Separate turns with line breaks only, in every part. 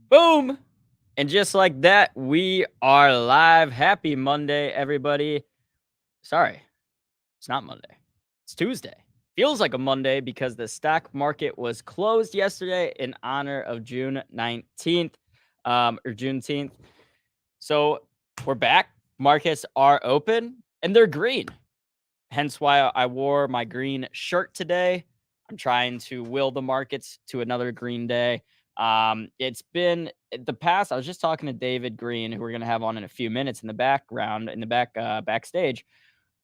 Boom. And just like that, we are live. Happy Monday, everybody. Sorry, it's not Monday. It's Tuesday. Feels like a Monday because the stock market was closed yesterday in honor of June 19th or Juneteenth. So we're back. Markets are open and they're green. Hence why I wore my green shirt today. I'm trying to will the markets to another green day. It's been the past. I was just talking to David Green, who we're going to have on in a few minutes in the background, in the backstage.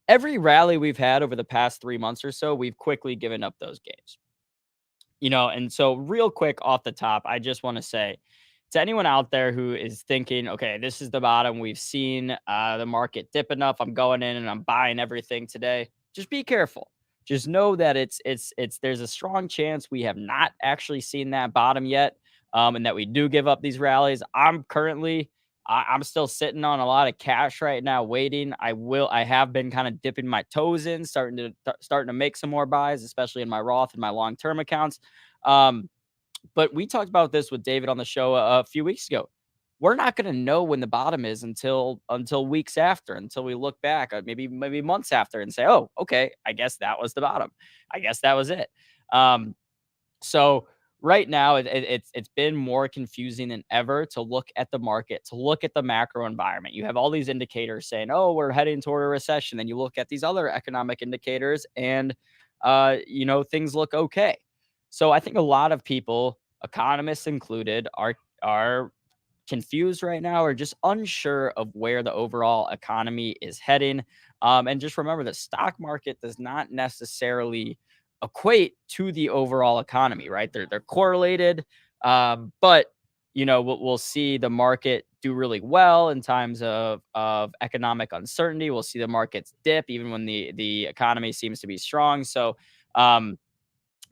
Every rally we've had over the past 3 months or so, we've quickly given up those gains. And so real quick off the top, I just want to say to anyone out there who is thinking, okay, this is the bottom. We've seen the market dip enough. I'm going in and I'm buying everything today. Just be careful. Just know that there's a strong chance we have not actually seen that bottom yet, and that we do give up these rallies. I'm still sitting on a lot of cash right now, waiting. I have been kind of dipping my toes in, starting to make some more buys, especially in my Roth and my long term accounts. Um, but we talked about this with David on the show a few weeks ago. We're not going to know when the bottom is until weeks after, until we look back, maybe months after, and say, "Oh, okay, I guess that was the bottom. I guess that was it." Um, so right now, it's been more confusing than ever to look at the market, to look at the macro environment. You have all these indicators saying, "Oh, we're heading toward a recession." Then you look at these other economic indicators, and things look okay. So I think a lot of people, economists included, are confused right now or just unsure of where the overall economy is heading. And just remember, the stock market does not necessarily equate to the overall economy, right? They're correlated, but we'll see the market do really well in times of economic uncertainty. We'll see the markets dip even when the economy seems to be strong. So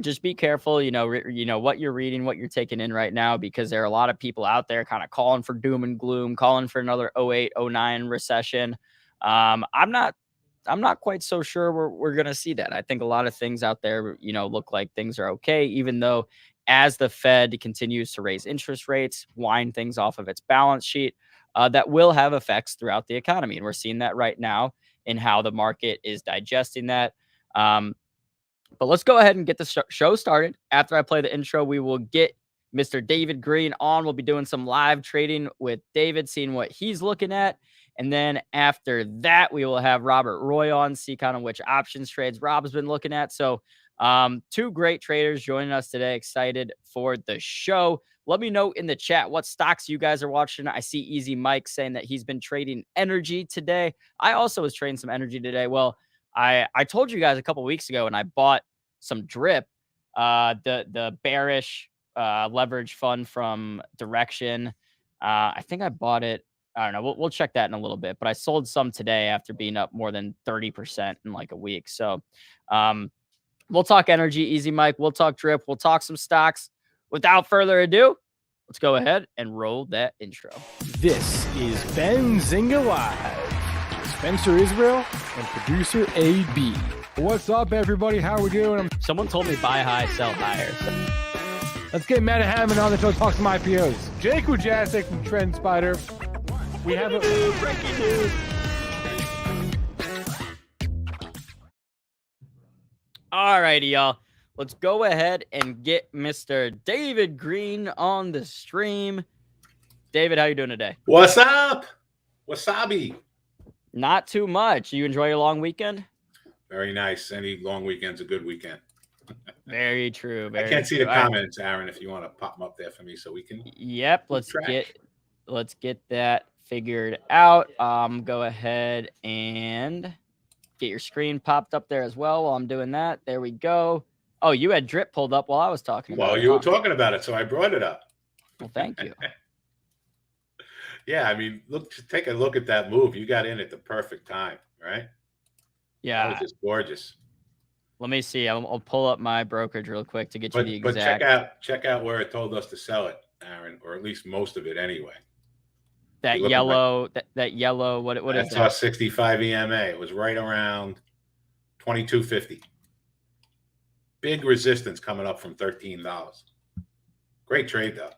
just be careful, what you're reading, what you're taking in right now, because there are a lot of people out there kind of calling for doom and gloom, calling for another 08, 09 recession. I'm not quite so sure we're going to see that. I think a lot of things out there, look like things are okay, even though as the Fed continues to raise interest rates, wind things off of its balance sheet, that will have effects throughout the economy. And we're seeing that right now in how the market is digesting that. But let's go ahead and get the show started. After I play the intro, we will get Mr. David Green on. We'll be doing some live trading with David, seeing what he's looking at. And then after that, we will have Robert Roy on, see kind of which options trades Rob's been looking at. So two great traders joining us today. Excited for the show. Let me know in the chat what stocks you guys are watching. I see Easy Mike saying that he's been trading energy today. I also was trading some energy today. Well, I told you guys a couple weeks ago, and I bought some drip, the bearish leverage fund from Direction. I think I bought it. I don't know. We'll check that in a little bit. But I sold some today after being up more than 30% in like a week. So we'll talk energy, Easy Mike. We'll talk drip. We'll talk some stocks. Without further ado, let's go ahead and roll that intro.
This is Benzinga Live. Spencer Israel and producer AB. What's up, everybody? How are we doing?
Someone told me buy high, sell higher.
Let's get Matt Hammond on the show to talk some IPOs. Jake Wojasek from Trend Spider. We have a
breaking news. All righty, y'all. Let's go ahead and get Mr. David Green on the stream. David, how you doing today?
What's up? Wasabi.
Not too much. You enjoy your long weekend?
Very nice. Any long weekend's a good weekend.
Very true.
I can't see the comments, Aaron, if you want to pop them up there for me so we can.
Yep. Let's get that figured out. Go ahead and get your screen popped up there as well while I'm doing that. There we go. Oh, you had drip pulled up while I was talking about it.
Well, you were talking about it, so I brought it up.
Well, thank you.
Yeah, I mean, take a look at that move. You got in at the perfect time, right?
Yeah.
That was just gorgeous.
Let me see. I'll pull up my brokerage real quick to get you the exact.
But check out where it told us to sell it, Aaron, or at least most of it anyway.
That yellow, that yellow. What is that?
That's our 65 EMA. It was right around 22.50. Big resistance coming up from $13. Great trade though.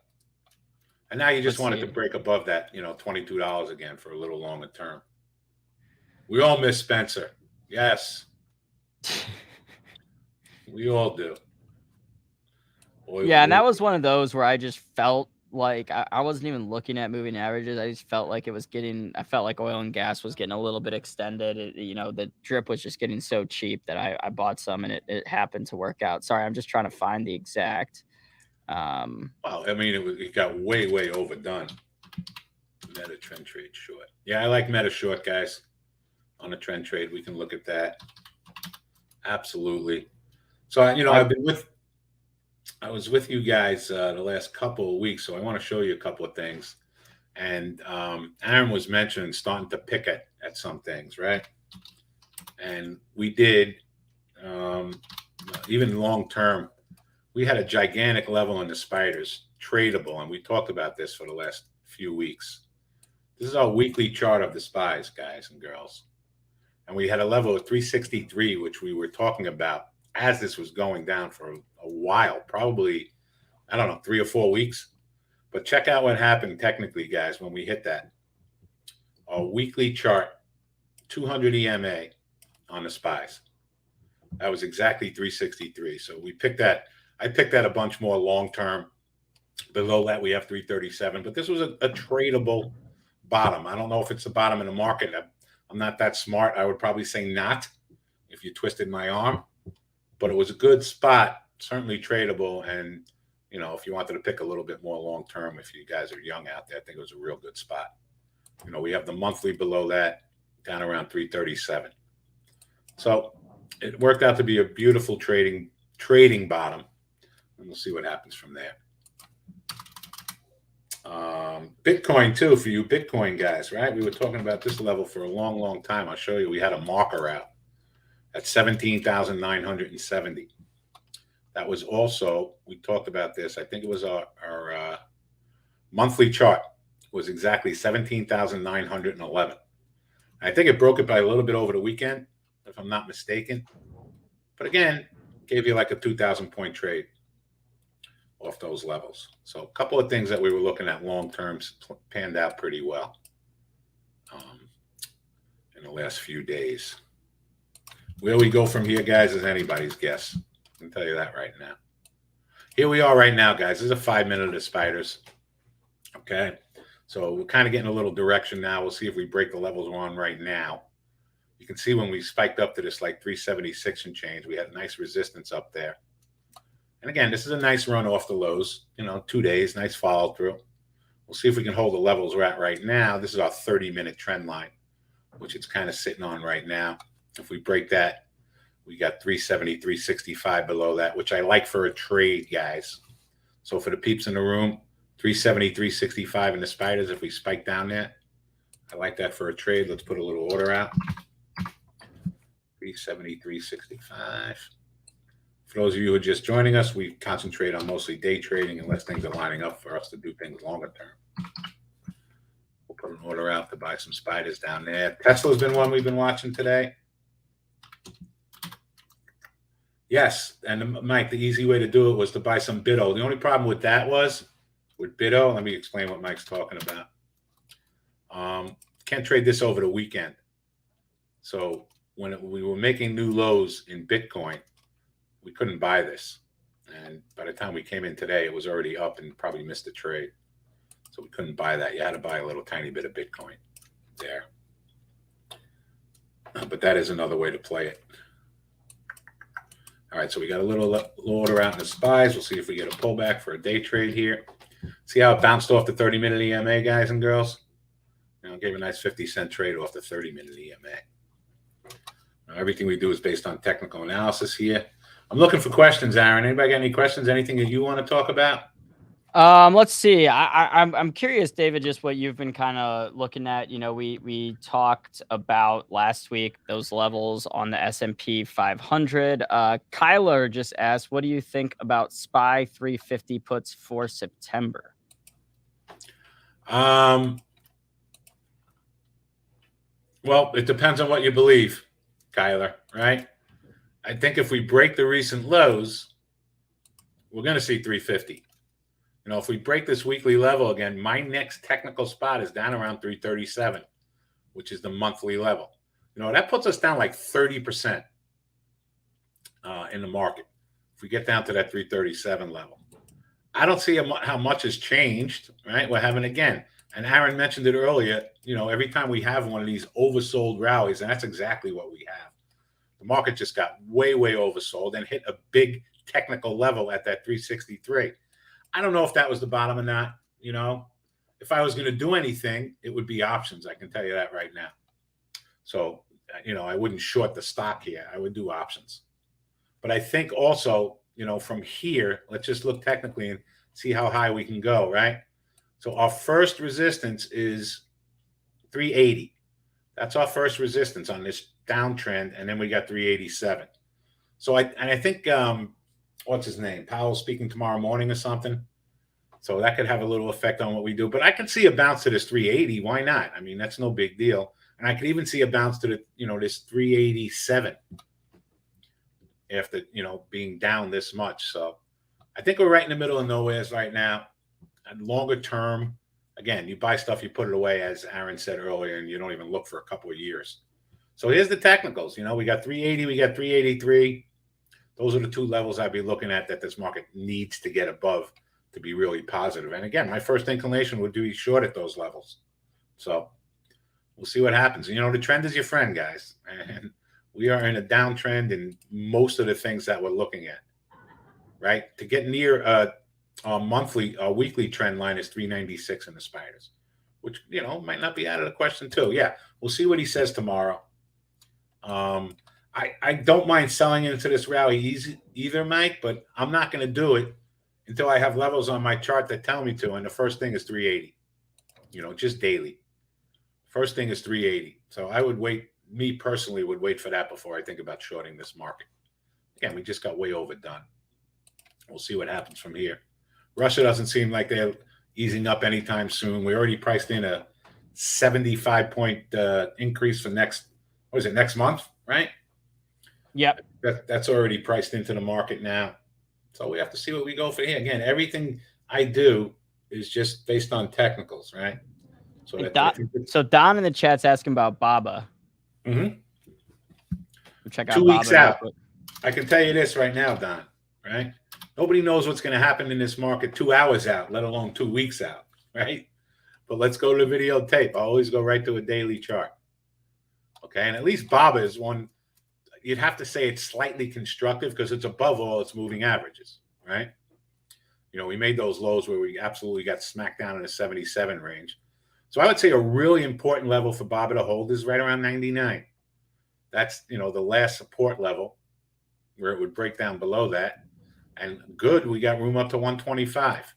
And now you just
Let's
want it
see.
to break above that, $22 again for a little longer term. We all miss Spencer. Yes. We all do.
Yeah, and that was one of those where I just felt like I wasn't even looking at moving averages. I just felt like I felt like oil and gas was getting a little bit extended. The drip was just getting so cheap that I bought some, and it happened to work out. Sorry, I'm just trying to find the exact.
Well, I mean, it got way, way overdone. Meta trend trade short. Yeah, I like meta short, guys. On a trend trade, we can look at that. Absolutely. So, I was with you guys the last couple of weeks, so I want to show you a couple of things. And Aaron was mentioning starting to pick at some things, right? And we did, even long term, we had a gigantic level in the spiders, tradable, and we talked about this for the last few weeks. This is our weekly chart of the spies, guys and girls. And we had a level of 363, which we were talking about as this was going down for a while, probably, I don't know, 3 or 4 weeks. But check out what happened technically, guys, when we hit that. Our weekly chart, 200 EMA on the spies. That was exactly 363. So we picked that. I picked that a bunch more long-term. Below that, we have 337. But this was a tradable bottom. I don't know if it's the bottom in the market. I'm not that smart. I would probably say not if you twisted my arm. But it was a good spot, certainly tradable. And, if you wanted to pick a little bit more long-term, if you guys are young out there, I think it was a real good spot. We have the monthly below that, down around 337. So it worked out to be a beautiful trading bottom. And we'll see what happens from there. Bitcoin too, for you Bitcoin guys, right? We were talking about this level for a long, long time. I'll show you. We had a marker out at 17,970. That was also, we talked about this. I think it was our monthly chart was exactly 17,911. I think it broke it by a little bit over the weekend, if I'm not mistaken. But again, gave you like a 2,000 point trade off those levels. So a couple of things that we were looking at long terms panned out pretty well in the last few days. Where we go from here, guys, is anybody's guess. I can tell you that right now. Here we are right now, guys. This is a 5-minute of the spiders. Okay. So we're kind of getting a little direction now. We'll see if we break the levels we're on right now. You can see when we spiked up to this like 376 and change, we had nice resistance up there. And again, this is a nice run off the lows, 2 days, nice follow through. We'll see if we can hold the levels we're at right now. This is our 30-minute trend line, which it's kind of sitting on right now. If we break that, we got 370, 365 below that, which I like for a trade, guys. So for the peeps in the room, 370, 365 in the spiders, if we spike down there, I like that for a trade. Let's put a little order out. 370, 365. For those of you who are just joining us, we concentrate on mostly day trading unless things are lining up for us to do things longer term. We'll put an order out to buy some spiders down there. Tesla's been one we've been watching today. Yes, and Mike, the easy way to do it was to buy some BITO. The only problem with that was, with BITO, let me explain what Mike's talking about. Can't trade this over the weekend. So when we were making new lows in Bitcoin, we couldn't buy this. And by the time we came in today, it was already up and probably missed the trade. So we couldn't buy that. You had to buy a little tiny bit of Bitcoin there. But that is another way to play it. All right, so we got a little order out in the spies. We'll see if we get a pullback for a day trade here. See how it bounced off the 30-minute EMA, guys and girls? Gave a nice 50-cent trade off the 30-minute EMA. Now, everything we do is based on technical analysis here. I'm looking for questions, Aaron. Anybody got any questions? Anything that you want to talk about?
Let's see. I'm curious, David, just what you've been kind of looking at. We talked about last week those levels on the S&P 500. Kyler just asked, what do you think about SPY 350 puts for September?
Well, it depends on what you believe, Kyler, right? I think if we break the recent lows, we're going to see 350. if we break this weekly level again, my next technical spot is down around 337, which is the monthly level. That puts us down like 30% in the market. If we get down to that 337 level, I don't see how much has changed, right? We're having, again, and Aaron mentioned it earlier, every time we have one of these oversold rallies, and that's exactly what we have. The market just got way, way oversold and hit a big technical level at that 363. I don't know if that was the bottom or not. If I was going to do anything, it would be options. I can tell you that right now. So, I wouldn't short the stock here. I would do options. But I think also, from here, let's just look technically and see how high we can go, right? So our first resistance is 380. That's our first resistance on this downtrend, and then we got 387. So I think what's his name? Powell's speaking tomorrow morning or something. So that could have a little effect on what we do. But I can see a bounce to this 380. Why not? I mean, that's no big deal. And I could even see a bounce to the, this 387 after, being down this much. So I think we're right in the middle of nowheres right now. And longer term, again, you buy stuff, you put it away, as Aaron said earlier, and you don't even look for a couple of years. So here's the technicals. We got 380, we got 383. Those are the two levels I'd be looking at that this market needs to get above to be really positive. And again, my first inclination would be short at those levels. So we'll see what happens. The trend is your friend, guys. And we are in a downtrend in most of the things that we're looking at, right? To get near a weekly trend line is 396 in the spiders, which, might not be out of the question too. Yeah, we'll see what he says tomorrow. I don't mind selling into this rally either, Mike, but I'm not going to do it until I have levels on my chart that tell me to. And the first thing is 380, just daily. First thing is 380. So I would wait, me personally would wait for that before I think about shorting this market. Again, we just got way overdone. We'll see what happens from here. Russia doesn't seem like they're easing up anytime soon. We already priced in a 75-point increase for next month, right?
Yep.
That's already priced into the market now. So we have to see what we go for here. Again, everything I do is just based on technicals, right?
So Don in the chat's asking about Baba.
Mm-hmm.
Check out
2 weeks
Baba
out. I can tell you this right now, Don, right? Nobody knows what's going to happen in this market 2 hours out, let alone 2 weeks out, right? But let's go to the videotape. I always go right to a daily chart. Okay, and at least Baba is one, you'd have to say it's slightly constructive because it's above all its moving averages, right? We made those lows where we absolutely got smacked down in the 77 range. So I would say a really important level for Baba to hold is right around 99. That's, the last support level where it would break down below that. And good, we got room up to 125.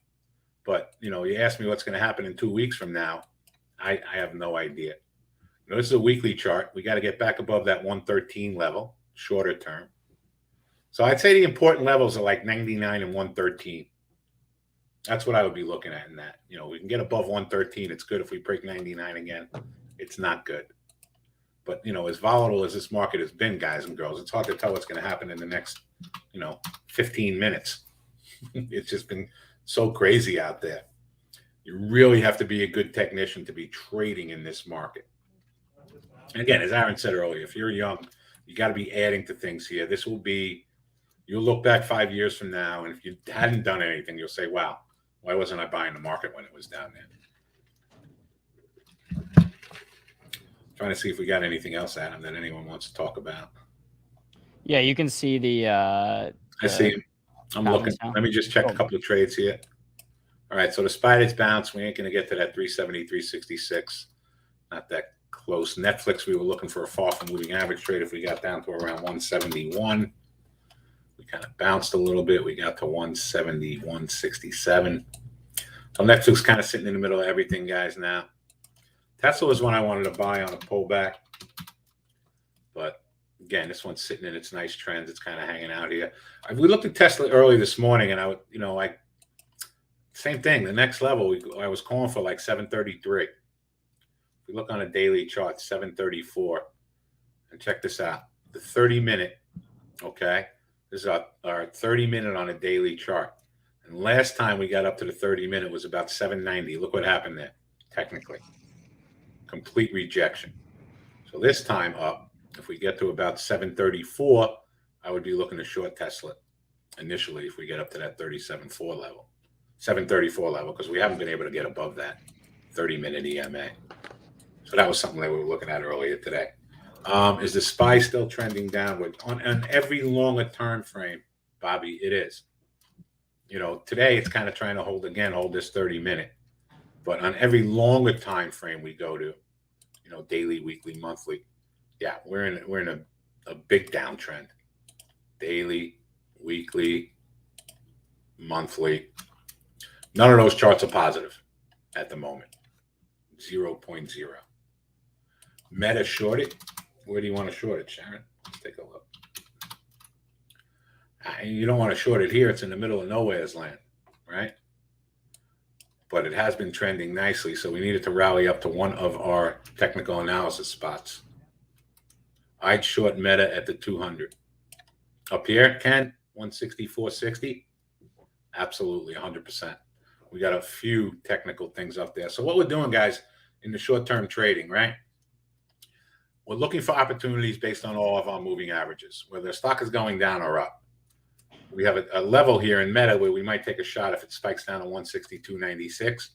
But, you ask me what's going to happen in 2 weeks from now, I have no idea. This is a weekly chart. We got to get back above that 113 level, shorter term. So I'd say the important levels are like 99 and 113. That's what I would be looking at in that. We can get above 113. It's good. If we break 99 again, it's not good. But, as volatile as this market has been, guys and girls, it's hard to tell what's going to happen in the next, 15 minutes. It's just been so crazy out there. You really have to be a good technician to be trading in this market. And again, as Aaron said earlier, if you're young, you got to be adding to things here. This will be, you'll look back 5 years from now, and if you hadn't done anything, you'll say, wow, why wasn't I buying the market when it was down there? Trying to see if we got anything else, Adam, that anyone wants to talk about.
Yeah, you can see the
I see him. I'm looking.
now.
Let me just check a couple of trades here. All right, so the spiders bounce. We ain't going to get to that 370, 366. Not that close. Netflix, we were looking for a far from moving average trade. If we got down to around 171, we kind of bounced a little bit. We got to 170, 167. So Netflix kind of sitting in the middle of everything, guys, now. Tesla was one I wanted to buy on a pullback. But again, this one's sitting in its nice trends. It's kind of hanging out here. We looked at Tesla early this morning, and same thing. The next level, I was calling for like 733. If we look on a daily chart, 734. And check this out. The 30-minute, okay? This is our 30-minute on a daily chart. And last time we got up to the 30-minute was about 790. Look what happened there, technically. Complete rejection. So this time up, if we get to about 734, I would be looking to short Tesla initially if we get up to that 37.4 level, 734 level, because we haven't been able to get above that 30-minute EMA. So that was something that we were looking at earlier today. Is the SPY still trending downward? On every longer time frame, Bobby, it is. You know, today it's kind of trying to hold this 30-minute. But on every longer time frame we go to, you know, daily, weekly, monthly, yeah, we're in a big downtrend. Daily, weekly, monthly. None of those charts are positive at the moment. 0.0. Meta shorted. Where do you want to short it, Sharon? Let's take a look. You don't want to short it here. It's in the middle of nowhere's land, right? But it has been trending nicely, so we needed to rally up to one of our technical analysis spots. I'd short Meta at the 200. Up here, Ken, 164.60. Absolutely, 100%. We got a few technical things up there. So what we're doing, guys, in the short-term trading, right? We're looking for opportunities based on all of our moving averages, whether the stock is going down or up. We have a level here in Meta where we might take a shot if it spikes down to 162.96.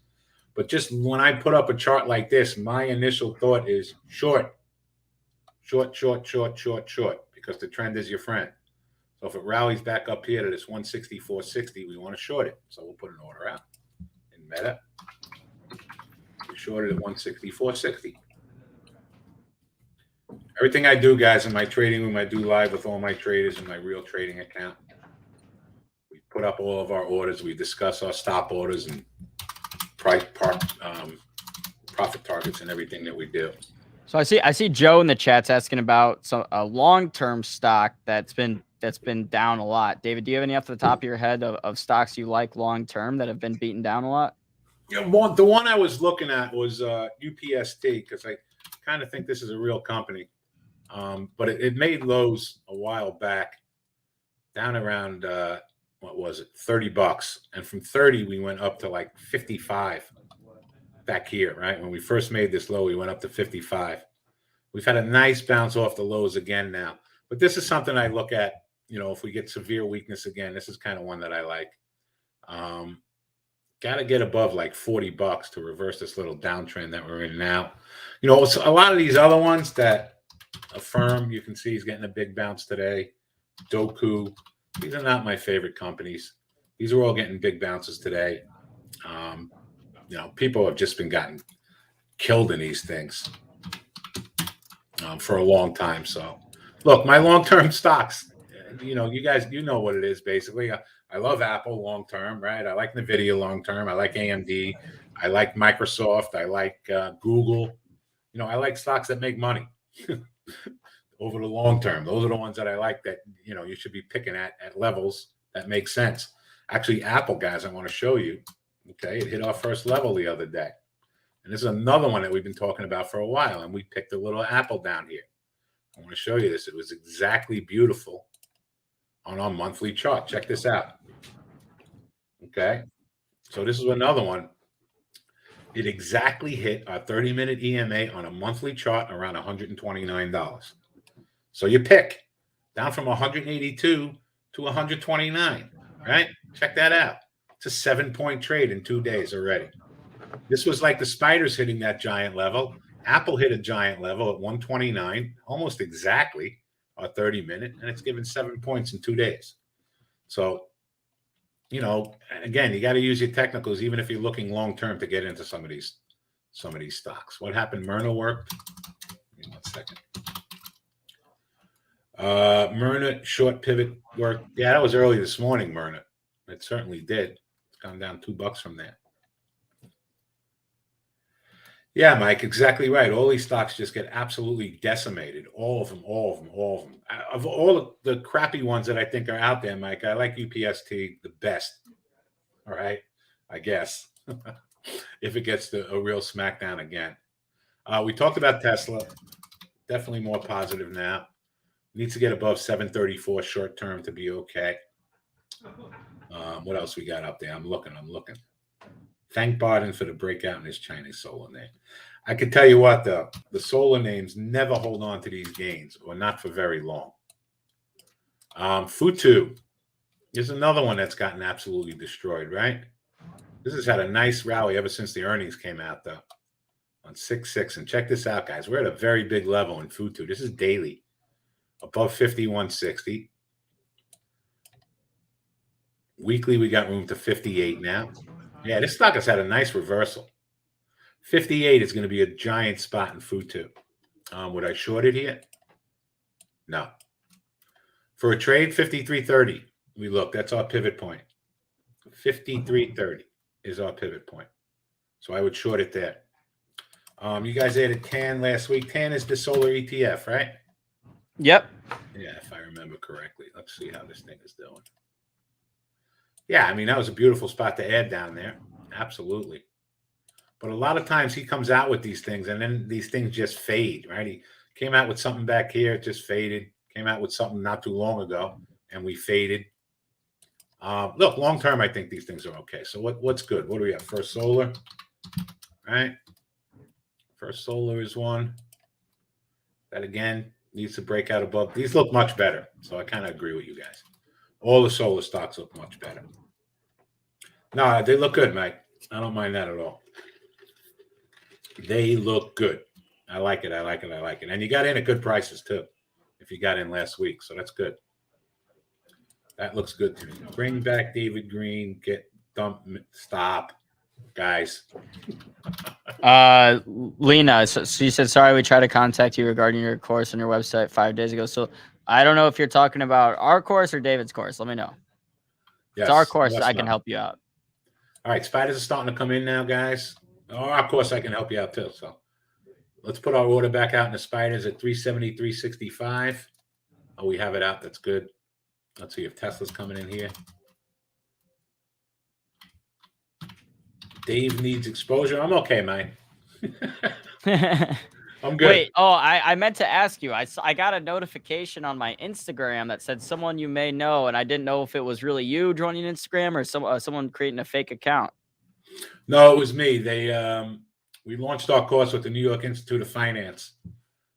But just when I put up a chart like this, my initial thought is short, short, short, short, short, short, because the trend is your friend. So if it rallies back up here to this 164.60, we want to short it. So we'll put an order out in Meta. We shorted at 164.60. Everything I do, guys, in my trading room, I do live with all my traders in my real trading account. We put up all of our orders. We discuss our stop orders and profit targets and everything that we do.
So I see Joe in the chat's asking about a long-term stock that's been down a lot. David, do you have any off the top of your head of stocks you like long-term that have been beaten down a lot?
Yeah, the one I was looking at was UPST, because I kind of think this is a real company. But it made lows a while back, down around what was it, $30, and from 30 we went up to like 55 back here, right? When we first made this low, we went up to 55. We've had a nice bounce off the lows again now, but this is something I look at. You know, if we get severe weakness again, this is kind of one that I like. Got to get above like $40 to reverse this little downtrend that we're in now. You know, so a lot of these other ones that Affirm, you can see he's getting a big bounce today. Doku, these are not my favorite companies. These are all getting big bounces today. You know, people have just been gotten killed in these things for a long time. So, look, my long-term stocks, you know, you guys, you know what it is basically. I love Apple long-term, right? I like NVIDIA long-term. I like AMD. I like Microsoft. I like Google. You know, I like stocks that make money over the long term. Those are the ones that I like that, you know, you should be picking at levels that make sense. Actually, Apple, guys, I want to show you. Okay, it hit our first level the other day. And this is another one that we've been talking about for a while, and we picked a little Apple down here. I want to show you this. It was exactly beautiful on our monthly chart. Check this out. Okay, so this is another one. It exactly hit our 30-minute EMA on a monthly chart around $129. So you pick down from 182 to 129, right? Check that out. It's a 7-point trade in 2 days already. This was like the spiders hitting that giant level. Apple hit a giant level at 129, almost exactly our 30-minute, and it's given 7 points in 2 days. So, you know, again, you got to use your technicals, even if you're looking long-term to get into some of these stocks. What happened? Myrna worked. Give me 1 second. Myrna short pivot worked. Yeah, that was early this morning, Myrna. It certainly did. It's gone down $2 from there. Yeah, Mike, exactly right. All these stocks just get absolutely decimated. All of them. Of all the crappy ones that I think are out there, Mike, I like UPST the best. All right, I guess. If it gets to a real smackdown again. We talked about Tesla. Definitely more positive now. Needs to get above 734 short term to be okay. What else we got up there? I'm looking. Thank Barden for the breakout in his Chinese solar name. I can tell you what, the solar names never hold on to these gains, or not for very long. Futu is another one that's gotten absolutely destroyed, right? This has had a nice rally ever since the earnings came out, though, on 6.6. And check this out, guys. We're at a very big level in Futu. This is daily, above 51.60. Weekly, we got room to 58 now. Yeah, this stock has had a nice reversal. 58 is going to be a giant spot in Futu. Would I short it here? No. For a trade, 53.30. We look. That's our pivot point. 53.30 is our pivot point. So I would short it there. You guys added TAN last week. TAN is the solar ETF, right?
Yep.
Yeah, if I remember correctly. Let's see how this thing is doing. Yeah, I mean, that was a beautiful spot to add down there. Absolutely. But a lot of times he comes out with these things, and then these things just fade, right? He came out with something back here, it just faded. Came out with something not too long ago, and we faded. Look, long term, I think these things are okay. So what's good? What do we have? First Solar, right? First Solar is one. That, again, needs to break out above. These look much better, so I kind of agree with you guys. All the solar stocks look much better. No, they look good, Mike. I don't mind that at all. They look good. I like it. And you got in at good prices, too, if you got in last week. So that's good. That looks good to me. Bring back David Green. Stop, guys.
Lena, so you said, sorry, we tried to contact you regarding your course on your website 5 days ago. So I don't know if you're talking about our course or David's course. Let me know.
Yes,
it's our course. I can help you out.
All right. Spiders are starting to come in now, guys. Of course, I can help you out, too. So let's put our order back out in the spiders at 373.65. Oh, we have it out. That's good. Let's see if Tesla's coming in here. Dave needs exposure. I'm okay, man. I'm good.
Wait, I meant to ask you. I got a notification on my Instagram that said someone you may know, and I didn't know if it was really you joining Instagram or someone creating a fake account.
No, it was me. We launched our course with the New York Institute of Finance,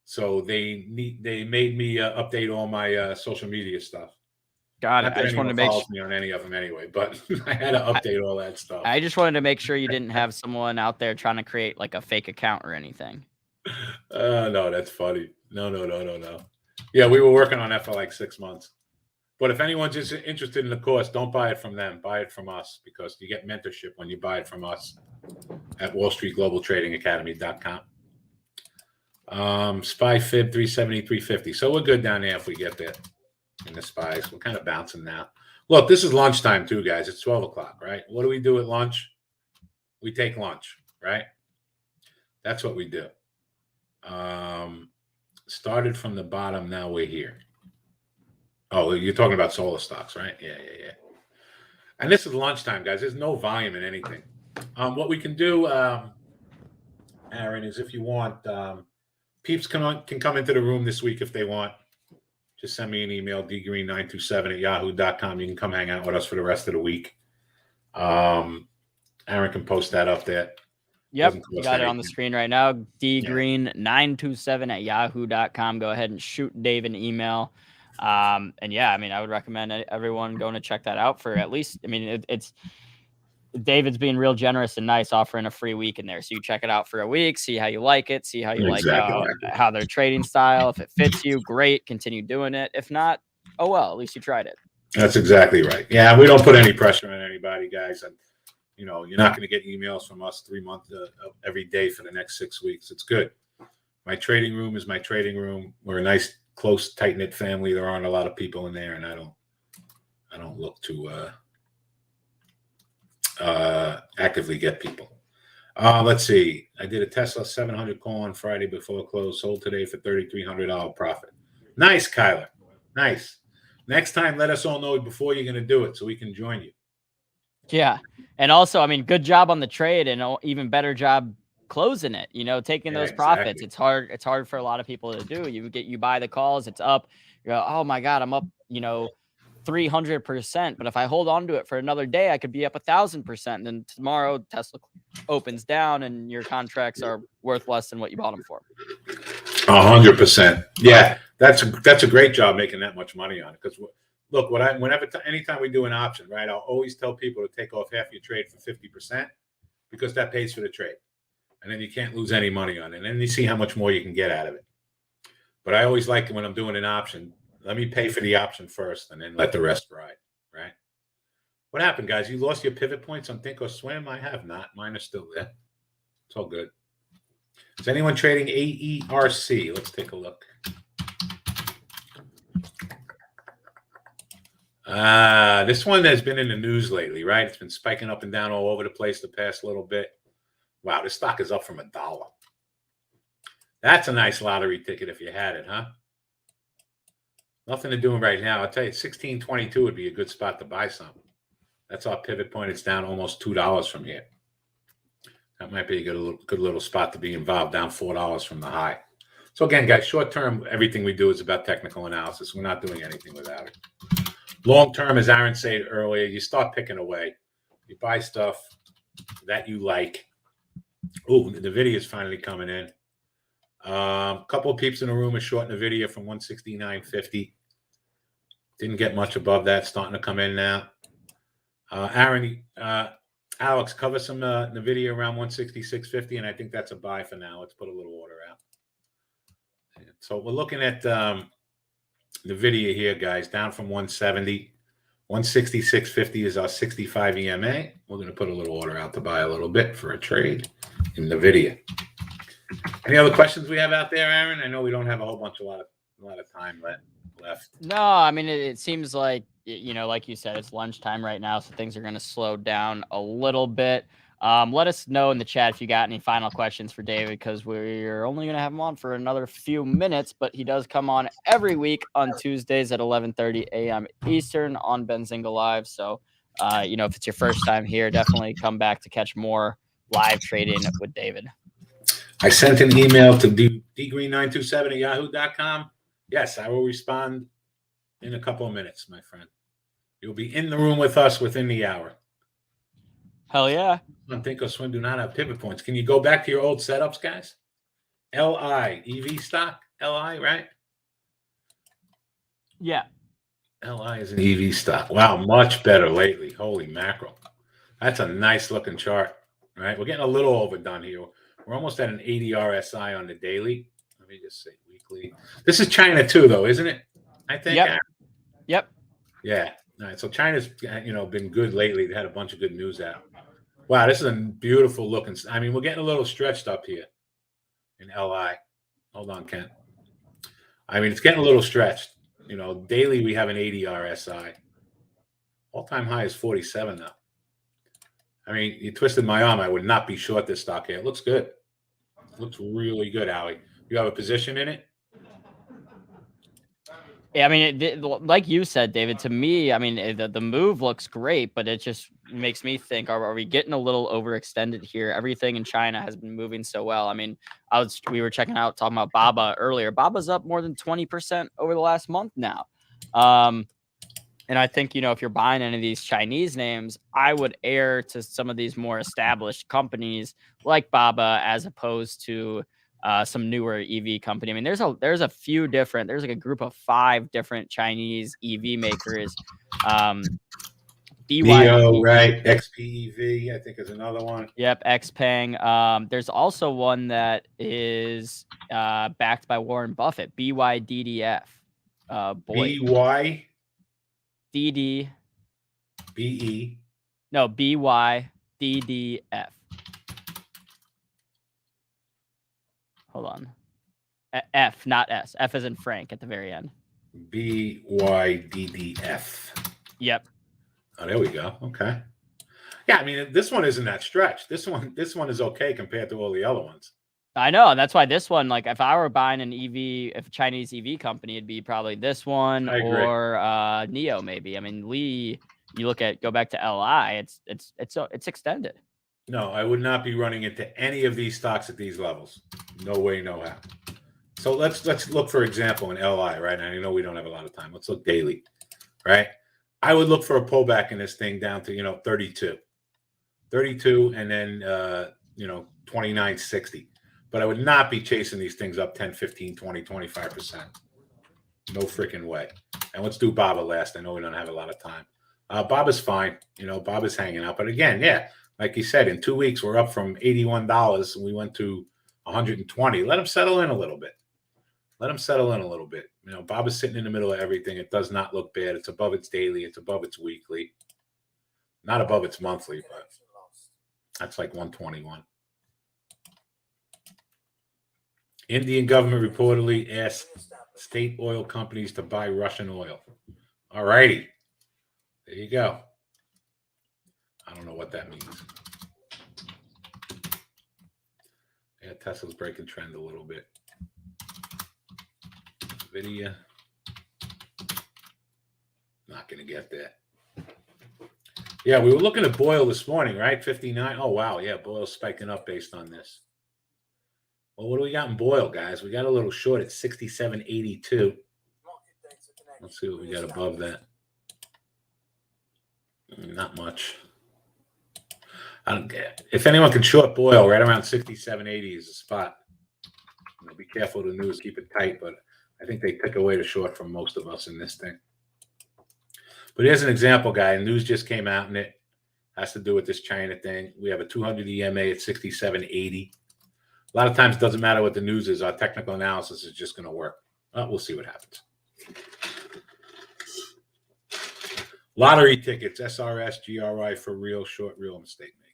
so they made me update all my social media stuff.
Got it. I just wanted to make sure
me on any of them anyway, but I had to update all that stuff.
I just wanted to make sure you didn't have someone out there trying to create like a fake account or anything.
No, that's funny. No. Yeah, we were working on that for like 6 months. But if anyone's just interested in the course, don't buy it from them. Buy it from us, because you get mentorship when you buy it from us at WallStreetGlobalTradingAcademy.com. SPY fib 370, 350. So we're good down there if we get there in the SPYs. We're kind of bouncing now. Look, this is lunchtime too, guys. It's 12 o'clock, right? What do we do at lunch? We take lunch, right? That's what we do. Started from the bottom. Now we're here. Oh, you're talking about solar stocks, right? Yeah. And this is lunchtime, guys. There's no volume in anything. What we can do, Aaron, is if you want, peeps can come into the room this week if they want. Just send me an email, dgreen927@yahoo.com. You can come hang out with us for the rest of the week. Aaron can post that up there.
Yep, you got it on the screen right now. dgreen927@yahoo.com. Go ahead and shoot Dave an email. And yeah, I mean, I would recommend everyone going to check that out for at least, I mean, it's David's being real generous and nice, offering a free week in there. So you check it out for a week, see how you like it, see how you like how their trading style. If it fits you, great, continue doing it. If not, oh well, at least you tried it.
That's exactly right. Yeah, we don't put any pressure on anybody, guys. And you know, you're not going to get emails from us 3 months every day for the next 6 weeks. It's good. My trading room is my trading room. We're a nice, close, tight-knit family. There aren't a lot of people in there, and I don't look to actively get people. Let's see. I did a Tesla 700 call on Friday before close. Sold today for $3,300 profit. Nice, Kyler. Nice. Next time, let us all know before you're going to do it so we can join you.
Yeah. And also, I mean, good job on the trade, and even better job closing it, you know, taking those profits.
Exactly.
It's hard for a lot of people to do. You buy the calls, it's up, you go, oh my God, I'm up, you know, 300%. But if I hold on to it for another day, I could be up 1,000%. And then tomorrow Tesla opens down and your contracts are worth less than what you bought them for.
100%. Yeah, that's a great job making that much money on it. Because look, anytime we do an option, right, I'll always tell people to take off half your trade for 50% because that pays for the trade, and then you can't lose any money on it. And then you see how much more you can get out of it. But I always like when I'm doing an option, let me pay for the option first, and then let the rest ride. Right? What happened, guys? You lost your pivot points on Think or Swim? I have not. Mine are still there. It's all good. Is anyone trading AERC? Let's take a look. This one has been in the news lately, right? It's been spiking up and down all over the place the past little bit. Wow, this stock is up from $1. That's a nice lottery ticket if you had it, huh? Nothing to do right now. I'll tell you, 16.22 would be a good spot to buy some. That's our pivot point. It's down almost $2 from here. That might be a good little spot to be involved, down $4 from the high. So again, guys, short term, everything we do is about technical analysis. We're not doing anything without it. Long term, as Aaron said earlier, you start picking away. You buy stuff that you like. Ooh, the video is finally coming in. A couple of peeps in the room are shorting the video from 169.50. Didn't get much above that. Starting to come in now. Aaron, Alex, cover some the video around 166.50, and I think that's a buy for now. Let's put a little order out. So we're looking at the video here, guys, down from 170. 166.50 is our 65 EMA. We're going to put a little order out to buy a little bit for a trade in the video. Any other questions we have out there, Aaron? I know we don't have a lot of time left.
No, I mean, it seems like, like you said, it's lunchtime right now, so things are going to slow down a little bit. Let us know in the chat if you got any final questions for David, because we're only going to have him on for another few minutes, but he does come on every week on Tuesdays at 11:30 a.m. Eastern on Benzinga Live. So, if it's your first time here, definitely come back to catch more live trading with David.
I sent an email to dgreen927@yahoo.com. Yes, I will respond in a couple of minutes, my friend. You'll be in the room with us within the hour.
Hell yeah.
Think or Swim do not have pivot points. Can you go back to your old setups, guys? LI, EV stock, LI, right?
Yeah.
LI is an EV stock. Wow, much better lately. Holy mackerel. That's a nice looking chart, right? We're getting a little overdone here. We're almost at an 80 RSI on the daily. Let me just say weekly. This is China too, though, isn't it? I think.
Yep. Yep.
Yeah. All right. So China's, been good lately. They had a bunch of good news out. Wow, this is a beautiful looking. I mean, we're getting a little stretched up here in LI. Hold on, Ken. I mean, it's getting a little stretched. Daily we have an 80 RSI. All-time high is 47 now. I mean, you twisted my arm. I would not be short this stock here. It looks good. It looks really good, Allie. You have a position in it?
Yeah, I mean, like you said, David, to me, I mean, the move looks great, but it just makes me think, are we getting a little overextended here? Everything in China has been moving so well. I mean, we were talking about Baba earlier. Baba's up more than 20% over the last month now. And I think, if you're buying any of these Chinese names, I would err to some of these more established companies like Baba as opposed to some newer EV company. I mean, there's a few different, there's like a group of 5 different Chinese EV makers.
NIO, right? XPEV, I think is another one.
Yep, XPeng. There's also one that is backed by Warren Buffett, BYDDF. BY? DD.
BE.
No, BYDDF. Hold on. F, not S. F as in Frank at the very end.
BYDDF.
Yep.
Oh, there we go. Okay. Yeah, I mean, this one isn't that stretched. This one is okay compared to all the other ones.
I know, and that's why this one, like, if I were buying an EV, if a Chinese EV company, it'd be probably this one or NIO maybe. I mean, Lee, go back to LI, it's extended.
No, I would not be running into any of these stocks at these levels. No way, no how. So let's look, for example, in LI, right? And I know we don't have a lot of time. Let's look daily, right? I would look for a pullback in this thing down to 32, and then 29.60. But I would not be chasing these things up 10, 15, 20, 25%. No freaking way. And let's do Baba last. I know we don't have a lot of time. Baba's fine. Baba's hanging out. But again, yeah, like you said, in 2 weeks, we're up from $81 and we went to 120. Let them settle in a little bit. Baba's sitting in the middle of everything. It does not look bad. It's above its daily. It's above its weekly. Not above its monthly, but that's like 121. Indian government reportedly asked state oil companies to buy Russian oil. All righty. There you go. I don't know what that means. Yeah, Tesla's breaking trend a little bit. Video. Not going to get that. Yeah, we were looking at Boyle this morning, right? 59. Oh, wow. Yeah, Boyle's spiking up based on this. Well, what do we got in Boyle, guys? We got a little short at 67.82. Let's see what we got above that. Not much. I don't get. If anyone can short Boyle, right around 67.80 is the spot. Be careful of the news, keep it tight, but I think they took away the short from most of us in this thing. But here's an example, guy. News just came out, and it has to do with this China thing. We have a 200 EMA at 67.80. A lot of times it doesn't matter what the news is. Our technical analysis is just going to work. Well, we'll see what happens. Lottery tickets, SRS, GRI for real, short, real, mistake making.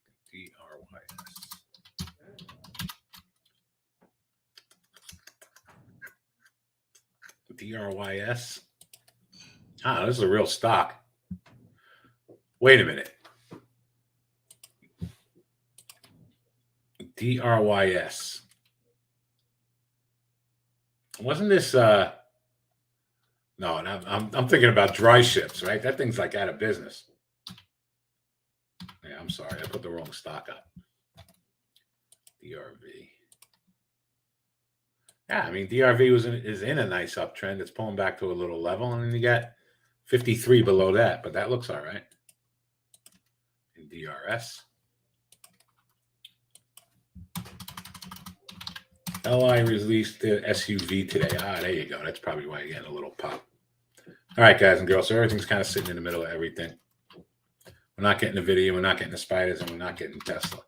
DRYS. Ah, this is a real stock. Wait a minute. DRYS. Wasn't this no, I'm thinking about dry ships, right? That thing's like out of business. Yeah, I'm sorry. I put the wrong stock up. DRV. Yeah, I mean, DRV is in a nice uptrend. It's pulling back to a little level, and then you got 53 below that, but that looks all right. In DRS. LI released the SUV today. Ah, there you go. That's probably why you're getting a little pop. All right, guys and girls. So everything's kind of sitting in the middle of everything. We're not getting the video. We're not getting the spiders, and we're not getting Tesla.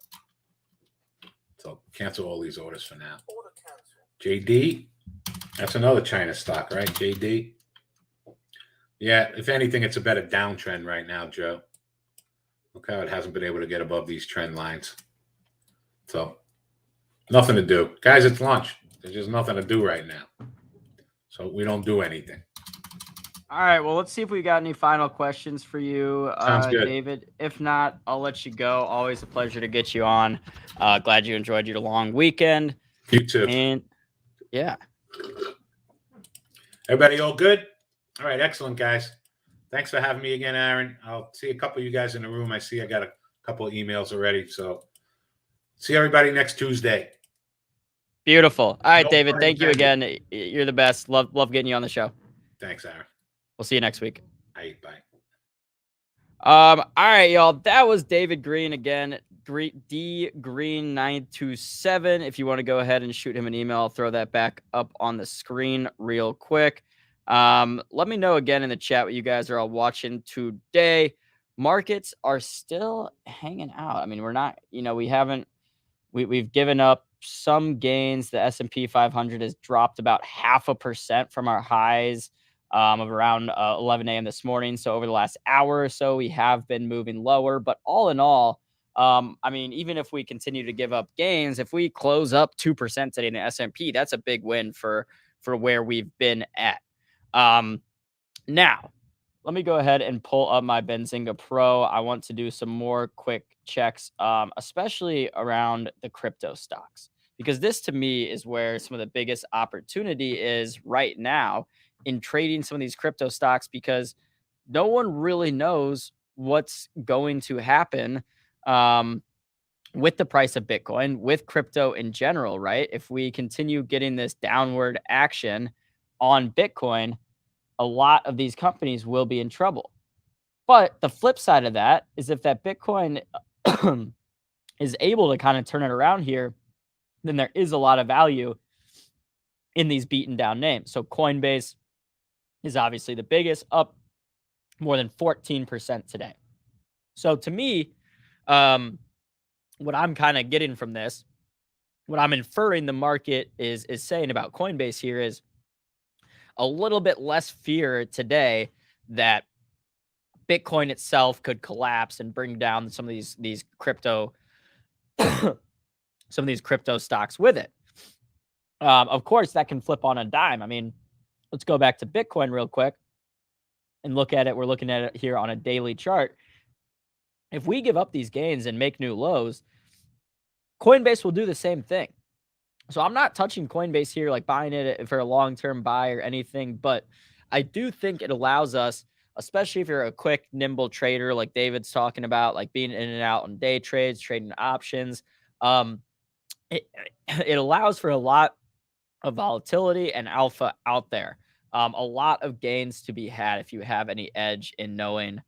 So cancel all these orders for now. JD. That's another China stock, right? JD. Yeah, if anything, it's a better downtrend right now, Joe. Look how it hasn't been able to get above these trend lines. So nothing to do. Guys, it's lunch. There's just nothing to do right now. So we don't do anything.
All right. Well, let's see if we got any final questions for you,
Sounds good.
David. If not, I'll let you go. Always a pleasure to get you on. Glad you enjoyed your long weekend.
You too.
And yeah.
Everybody all good? All right. Excellent, guys. Thanks for having me again, Aaron. I'll see a couple of you guys in the room. I see I got a couple of emails already. So see everybody next Tuesday.
Beautiful. All right, David. Thank you again. You're the best. Love getting you on the show.
Thanks, Aaron.
We'll see you next week.
Bye.
All right, y'all. That was David Green again. DGreen927. If you want to go ahead and shoot him an email, I'll throw that back up on the screen real quick. Let me know again in the chat what you guys are all watching today. Markets are still hanging out. I mean, we're not, we've given up some gains. The S&P 500 has dropped about 0.5% from our highs of around 11 a.m. this morning. So over the last hour or so, we have been moving lower. But all in all, I mean, even if we continue to give up gains, if we close up 2% today in the S&P, that's a big win for where we've been at. Now, let me go ahead and pull up my Benzinga Pro. I want to do some more quick checks, especially around the crypto stocks, because this to me is where some of the biggest opportunity is right now in trading some of these crypto stocks, because no one really knows what's going to happen with the price of Bitcoin, with crypto in general, right? If we continue getting this downward action on Bitcoin, a lot of these companies will be in trouble. But the flip side of that is if that Bitcoin is able to kind of turn it around here, then there is a lot of value in these beaten down names. So Coinbase is obviously the biggest, up more than 14% today. So to me, what I'm kind of getting from this, what I'm inferring the market is saying about Coinbase here is a little bit less fear today that Bitcoin itself could collapse and bring down some of these crypto some of these crypto stocks with it. Of course, that can flip on a dime. I mean, let's go back to Bitcoin real quick and look at it. We're looking at it here on a daily chart. If we give up these gains and make new lows, Coinbase will do the same thing. So I'm not touching Coinbase here, like buying it for a long-term buy or anything, but I do think it allows us, especially if you're a quick, nimble trader like David's talking about, like being in and out on day trades, trading options. It allows for a lot of volatility and alpha out there. A lot of gains to be had if you have any edge in knowing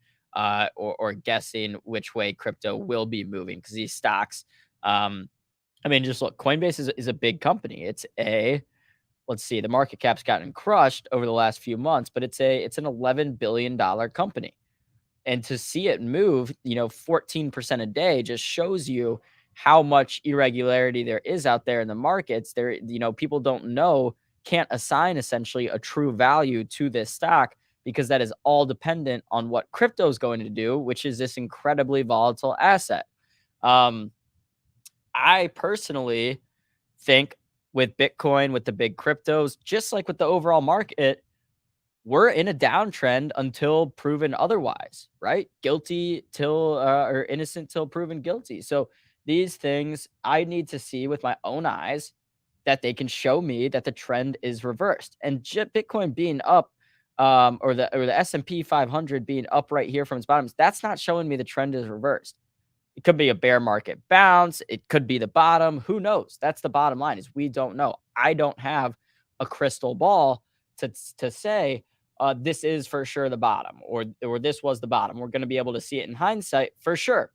or guessing which way crypto will be moving, because these stocks, I mean, just look, Coinbase is a big company. It's let's see, the market cap's gotten crushed over the last few months, but it's an $11 billion company. And to see it move, 14% a day just shows you how much irregularity there is out there in the markets. There, people can't assign essentially a true value to this stock, because that is all dependent on what crypto is going to do, which is this incredibly volatile asset. I personally think with Bitcoin, with the big cryptos, just like with the overall market, we're in a downtrend until proven otherwise, right? Guilty till or innocent till proven guilty. So these things I need to see with my own eyes that they can show me that the trend is reversed. And Bitcoin being up, or the S&P 500 being up right here from its bottoms, that's not showing me the trend is reversed. It could be a bear market bounce. It could be the bottom. Who knows? That's the bottom line, is we don't know. I don't have a crystal ball to say this is for sure the bottom, or this was the bottom. We're going to be able to see it in hindsight for sure.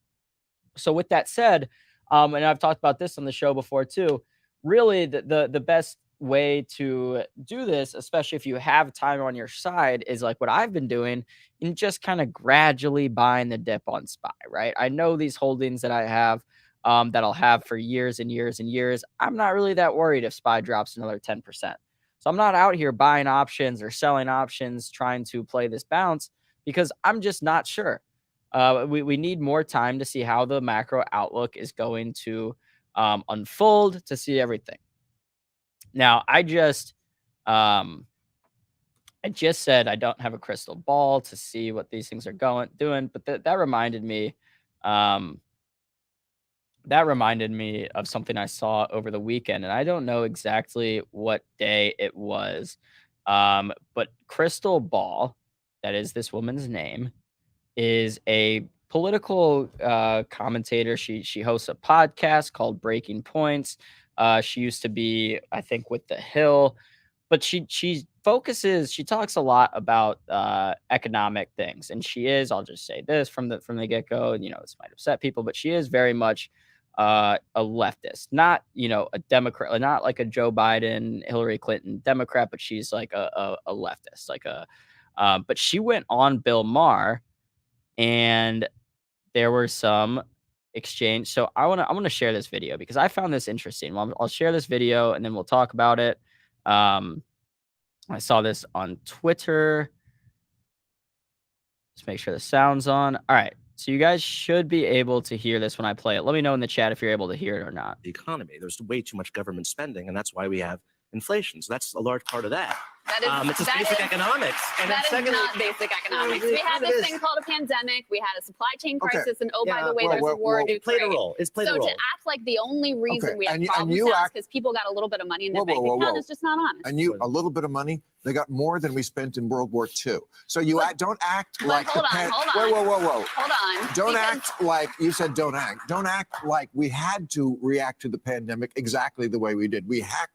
So with that said, and I've talked about this on the show before too, really the best way to do this, especially if you have time on your side, is like what I've been doing, and just kind of gradually buying the dip on SPY, right? I know these holdings that I have, that I'll have for years and years and years. I'm not really that worried if SPY drops another 10%. So I'm not out here buying options or selling options trying to play this bounce, because I'm just not sure. We need more time to see how the macro outlook is going to unfold, to see everything. Now, I just said I don't have a crystal ball to see what these things are doing, but that reminded me. That reminded me of something I saw over the weekend, and I don't know exactly what day it was, but Crystal Ball, that is this woman's name, is a political commentator. She hosts a podcast called Breaking Points. She used to be, I think, with The Hill, but she talks a lot about economic things, and she is, I'll just say this from the get-go, and this might upset people, but she is very much a leftist, not a Democrat, not like a Joe Biden, Hillary Clinton Democrat, but she's like a leftist, but she went on Bill Maher, and there were some exchange. So I want to share this video because I found this interesting. Well, I'll share this video and then we'll talk about it. I saw this on Twitter. Let's make sure the sound's on. All right. So you guys should be able to hear this when I play it. Let me know in the chat if you're able to hear it or not.
The economy. There's way too much government spending, and that's why we have inflation. So that's a large part of that. It's just basic economics. And
that is not basic economics. We had this thing called a pandemic. We had a supply chain crisis. And by the way, there's a war in Ukraine.
It's played a role.
So to act like the only reason we have problems now is because people got a little bit of money in their bank account is just not honest.
And a little bit of money, they got more than we spent in World War II. So you don't act like
hold on.
Don't act like you said. Don't act like we had to react to the pandemic exactly the way we did. We had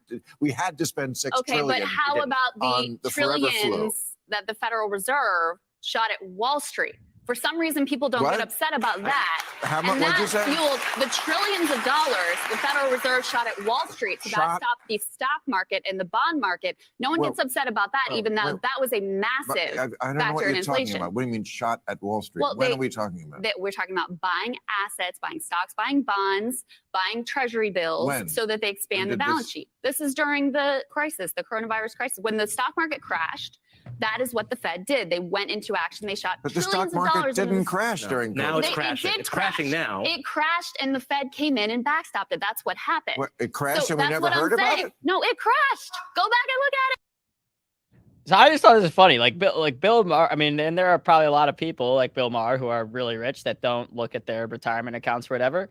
to spend $6 trillion.
Okay, but how about the trillions that the Federal Reserve shot at Wall Street? For some reason, people don't get upset about that.
How much? What'd you say?
Fueled the trillions of dollars the Federal Reserve shot at Wall Street to backstop the stock market and the bond market. No one gets upset about that, even though that was a massive
I don't know what
factor in
you're talking
inflation.
about. What do you mean shot at Wall Street?
Well,
when are we talking about?
We're talking about buying assets, buying stocks, buying bonds, buying treasury bills so that they expand the balance sheet. This is during the crisis, the coronavirus crisis. When the stock market crashed, that is what the Fed did. They went into action. They shot
but the
trillions
stock
of
market
dollars
didn't crash during COVID.
Now it's crashing. It's crashing now.
It crashed, and the Fed came in and backstopped it. That's what happened.
What, it crashed,
So
and we
that's
never
what I'm
heard about
saying.
it?
No, it crashed. Go back and look at it.
So I just thought this was funny. Like Bill Maher, I mean, and there are probably a lot of people like Bill Maher who are really rich that don't look at their retirement accounts or whatever.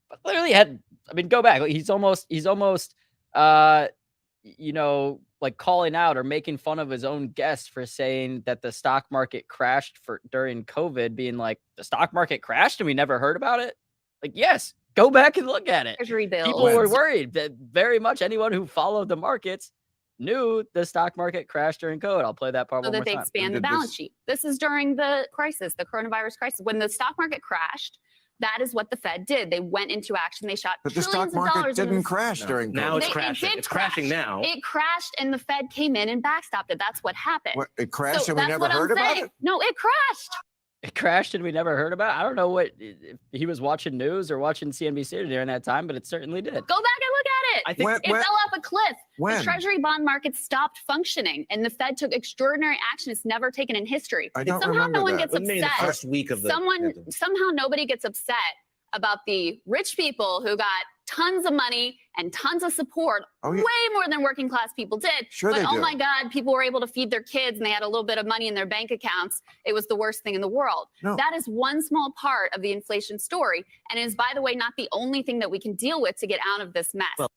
But literally go back. He's almost you know, like calling out or making fun of his own guests for saying that the stock market crashed during COVID, being like, the stock market crashed and we never heard about it. Like, yes, go back and look at it.
Treasury bills.
People were worried that very much anyone who followed the markets knew the stock market crashed during COVID. I'll play that part
so
one more
that they
time.
expand the balance sheet. This is during the crisis, the coronavirus crisis. When the stock market crashed, that is what the Fed did. They went into action. They shot
But the
trillions
stock
of
market
dollars
didn't crash during COVID.
Now it's crashing. It's crashing now.
It crashed, and the Fed came in and backstopped it. That's what happened.
What, it crashed
So
and we
that's
never
what
heard
I'm
about
saying.
it?
No, it crashed.
It crashed and we never heard about it. I don't know if he was watching news or watching CNBC during that time, but it certainly did.
Go back and look at it.
I think
it fell off a cliff.
When?
The Treasury bond market stopped functioning, and the Fed took extraordinary action it's never taken in history.
I don't
Somehow
remember
no one
that.
gets
Maybe the
upset.
first week of the
Somehow nobody gets upset about the rich people who got tons of money and tons of support, way more than working class people did.
Sure
but
they
oh
do.
my God, people were able to feed their kids and they had a little bit of money in their bank accounts. It was the worst thing in the world.
No.
That is one small part of the inflation story. And it is, by the way, not the only thing that we can deal with to get out of this mess.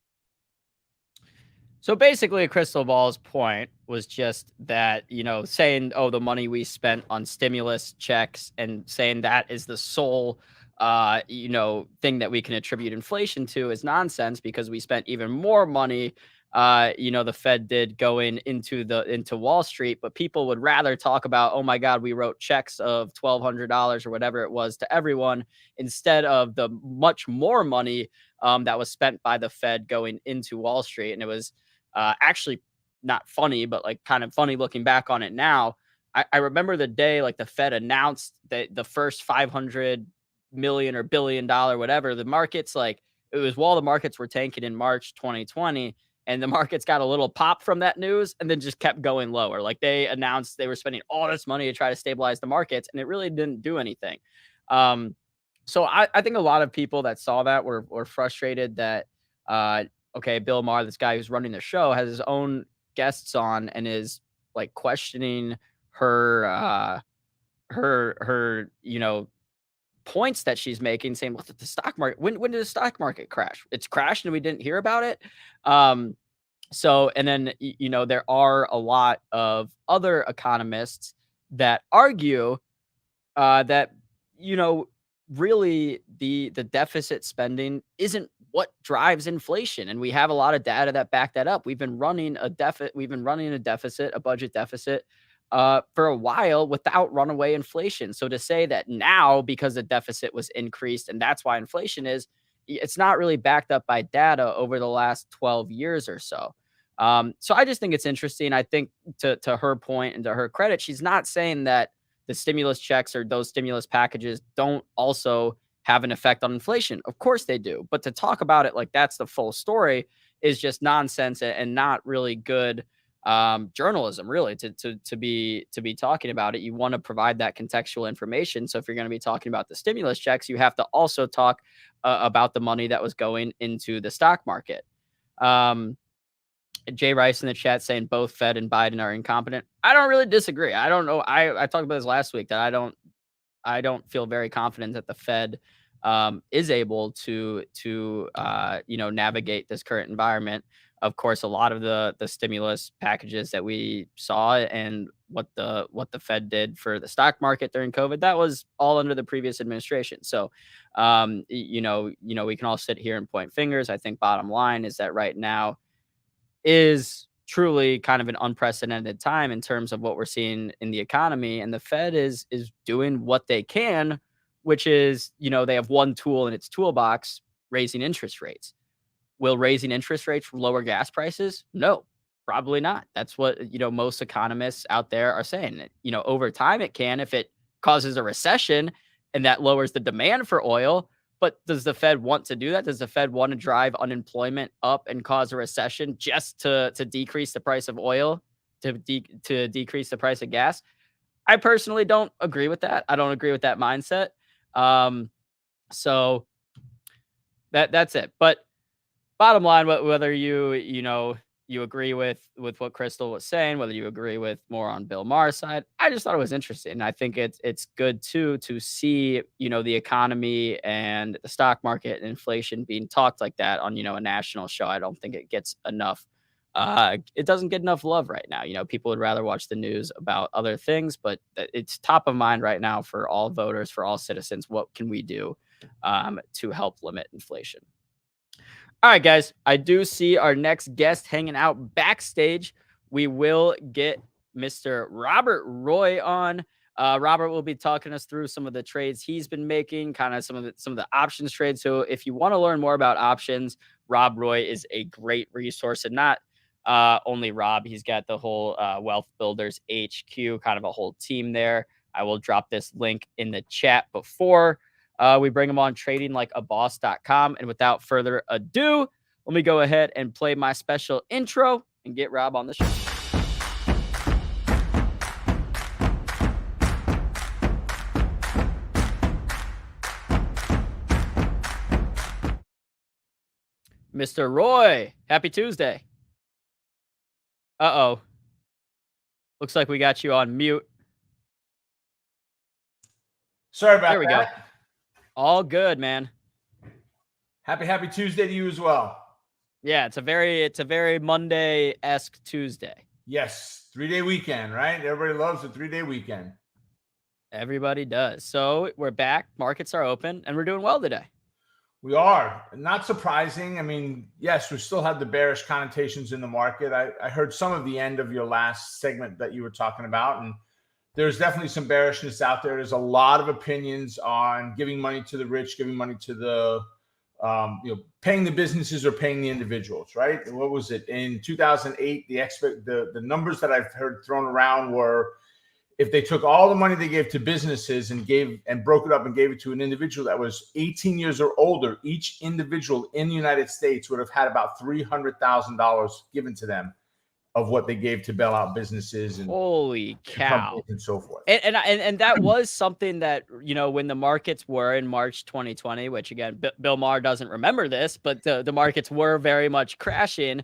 So basically, Crystal Ball's point was just that, you know, saying, oh, the money we spent on stimulus checks and saying that is the sole you know, thing that we can attribute inflation to is nonsense, because we spent even more money, you know, the Fed did going into Wall Street, but people would rather talk about, oh my God, we wrote checks of $1,200 or whatever it was to everyone, instead of the much more money that was spent by the Fed going into Wall Street. And it was actually not funny, but like kind of funny looking back on it now. I remember the day like the Fed announced that the first 500 million or $1 billion, whatever, the markets, like it was while the markets were tanking in March 2020, and the markets got a little pop from that news and then just kept going lower. Like they announced they were spending all this money to try to stabilize the markets, and it really didn't do anything. So I think a lot of people that saw that were frustrated that, okay, Bill Maher, this guy who's running the show, has his own guests on and is like questioning her, you know, points that she's making, saying, well, the stock market, when did the stock market crash? It's crashed and we didn't hear about it. So, and then, you know, there are a lot of other economists that argue that, you know, really the deficit spending isn't what drives inflation. And we have a lot of data that back that up. We've been running a deficit, a budget deficit, for a while without runaway inflation. So to say that now because the deficit was increased and that's why inflation is, it's not really backed up by data over the last 12 years or so. So I just think it's interesting. I think to her point and to her credit, she's not saying that the stimulus checks or those stimulus packages don't also have an effect on inflation. Of course they do. But to talk about it like that's the full story is just nonsense and not really good journalism, really, to be talking about it. You want to provide that contextual information. So if you're going to be talking about the stimulus checks, you have to also talk about the money that was going into the stock market. Jay Rice in the chat saying both Fed and Biden are incompetent. I don't really disagree. I don't know. I talked about this last week that I don't feel very confident that the Fed is able to you know, navigate this current environment. Of course, a lot of the stimulus packages that we saw and what the Fed did for the stock market during COVID, that was all under the previous administration. So, you know, we can all sit here and point fingers. I think bottom line is that right now is truly kind of an unprecedented time in terms of what we're seeing in the economy. And the Fed is doing what they can, which is, they have one tool in its toolbox, raising interest rates. Will raising interest rates lower gas prices? No, probably not. That's what, most economists out there are saying. Over time it can if it causes a recession and that lowers the demand for oil. But does the Fed want to do that? Does the Fed want to drive unemployment up and cause a recession just to decrease the price of oil, to decrease the price of gas? I personally don't agree with that. I don't agree with that mindset. So that's it. But bottom line, whether you agree with what Crystal was saying, whether you agree with more on Bill Maher's side, I just thought it was interesting. And I think it's good too to see, the economy and the stock market and inflation being talked like that on, a national show. I don't think it gets enough. It doesn't get enough love right now. People would rather watch the news about other things, but it's top of mind right now for all voters, for all citizens. What can we do to help limit inflation? All right, guys, I do see our next guest hanging out backstage. We will get Mr. Robert Roy on. Robert will be talking us through some of the trades he's been making, kind of some of the options trades. So if you want to learn more about options, Rob Roy is a great resource. And not only Rob, he's got the whole Wealth Builders HQ, kind of a whole team there. I will drop this link in the chat before we bring them on tradinglikeaboss.com. And without further ado, let me go ahead and play my special intro and get Rob on the show. Mr. Roy, happy Tuesday. Uh-oh. Looks like we got you on mute.
Sorry about that.
There we go. All good, man.
Happy Tuesday to you as well.
Yeah, it's a very Monday-esque Tuesday.
Yes, 3-day weekend, right? Everybody loves a 3-day weekend.
Everybody does. So we're back. Markets are open, and we're doing well today.
We are. Not surprising. I mean, yes, we still have the bearish connotations in the market. I heard some of the end of your last segment that you were talking about, and there's definitely some bearishness out there. There's a lot of opinions on giving money to the rich, giving money to the, paying the businesses or paying the individuals, right? What was it? In 2008, the numbers that I've heard thrown around were, if they took all the money they gave to businesses and broke it up and gave it to an individual that was 18 years or older, each individual in the United States would have had about $300,000 given to them of what they gave to bail out businesses and
holy cow
and so forth.
And that was something that, when the markets were in March 2020, which again, Bill Maher doesn't remember this, but the markets were very much crashing.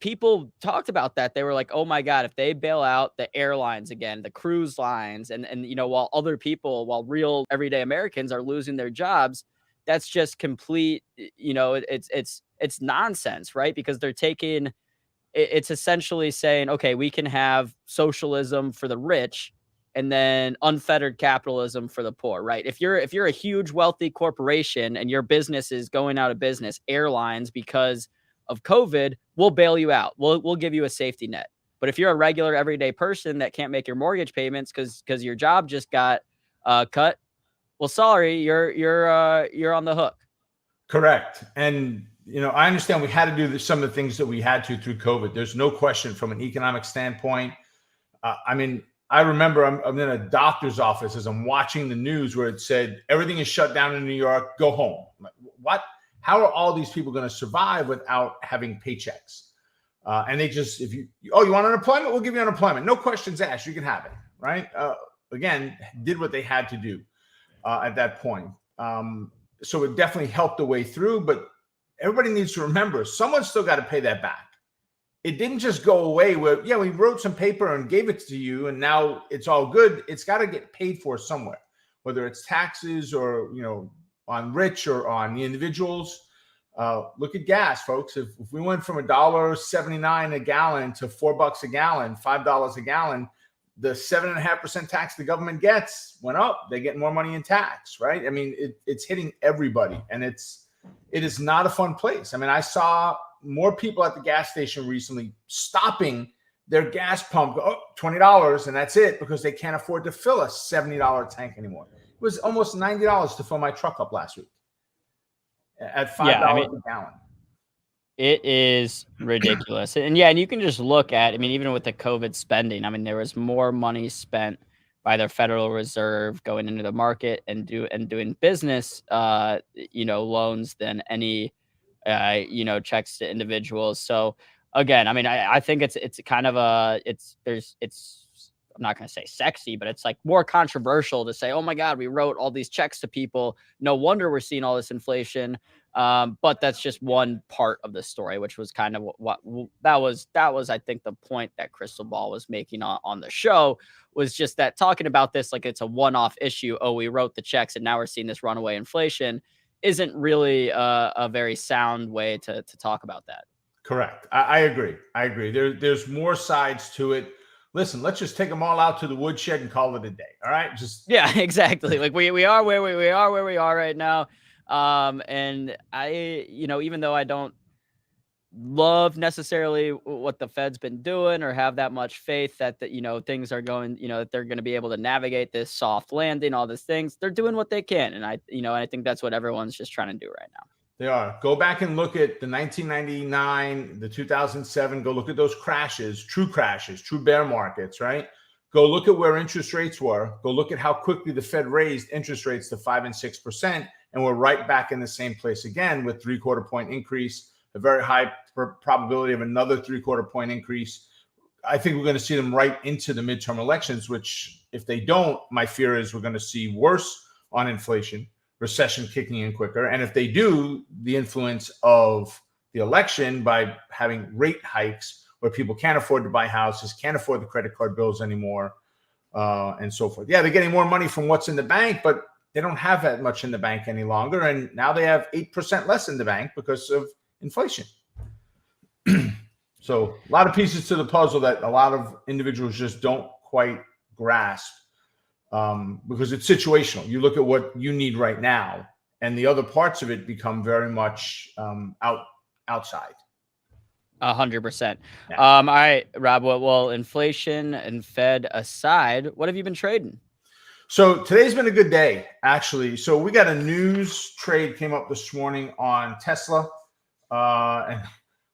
People talked about that. They were like, oh my God, if they bail out the airlines again, the cruise lines, and while real everyday Americans are losing their jobs, that's just complete, it's nonsense, right? Because they're taking, it's essentially saying, okay, we can have socialism for the rich and then unfettered capitalism for the poor, right? If you're a huge wealthy corporation and your business is going out of business, airlines, because of COVID, we'll bail you out. We'll give you a safety net. But if you're a regular everyday person that can't make your mortgage payments because your job just got cut, well, sorry, you're on the hook.
Correct. And I understand we had to do some of the things that we had to through COVID. There's no question from an economic standpoint. I remember I'm in a doctor's office as I'm watching the news where it said everything is shut down in New York. Go home. I'm like, what? How are all these people going to survive without having paychecks? And they just, you want unemployment? We'll give you unemployment. No questions asked. You can have it. Right. Again, did what they had to do at that point. So it definitely helped the way through, but everybody needs to remember someone's still got to pay that back. It didn't just go away where, we wrote some paper and gave it to you and now it's all good. It's got to get paid for somewhere, whether it's taxes or, on rich or on the individuals. Look at gas, folks. If we went from $1.79 a gallon to $4 a gallon, $5 a gallon, the 7.5% tax the government gets went up. They get more money in tax, right? I mean, it's hitting everybody, and it is not a fun place. I mean, I saw more people at the gas station recently stopping their gas pump, $20, and that's it, because they can't afford to fill a $70 tank anymore. It was almost $90 to fill my truck up last week at $5 a gallon.
It is ridiculous. And yeah, and you can just look at, I mean, even with the COVID spending, I mean, there was more money spent by their Federal Reserve going into the market and doing business, loans than any, checks to individuals. So again, I mean, I think it's kind of I'm not going to say sexy, but it's like more controversial to say, oh my God, we wrote all these checks to people. No wonder we're seeing all this inflation. But that's just one part of the story, which was kind of what that was, I think, the point that Crystal Ball was making on the show, was just that talking about this like it's a one-off issue. Oh, we wrote the checks and now we're seeing this runaway inflation isn't really a very sound way to talk about that.
Correct. I agree. There's more sides to it. Listen, let's just take them all out to the woodshed and call it a day. All right.
Yeah, exactly. Like we are where we are right now. And I, even though I don't love necessarily what the Fed's been doing or have that much faith that things are going, that they're going to be able to navigate this soft landing, all these things, they're doing what they can. And I think that's what everyone's just trying to do right now.
They are. Go back and look at the 1999, the 2007. Go look at those crashes, true bear markets, right? Go look at where interest rates were. Go look at how quickly the Fed raised interest rates to 5% and 6%. And we're right back in the same place again with 3/4 point increase, a very high probability of another 3/4 point increase. I think we're going to see them right into the midterm elections, which if they don't, my fear is we're going to see worse on inflation, recession kicking in quicker. And if they do, the influence of the election by having rate hikes where people can't afford to buy houses, can't afford the credit card bills anymore, and so forth. Yeah, they're getting more money from what's in the bank, but they don't have that much in the bank any longer. And now they have 8% less in the bank because of inflation. So a lot of pieces to the puzzle that a lot of individuals just don't quite grasp. Because it's situational. You look at what you need right now, and the other parts of it become very much outside.
100%. All right, Rob. Well, inflation and Fed aside, what have you been trading?
So today's been a good day, actually. So we got a news trade came up this morning on Tesla, and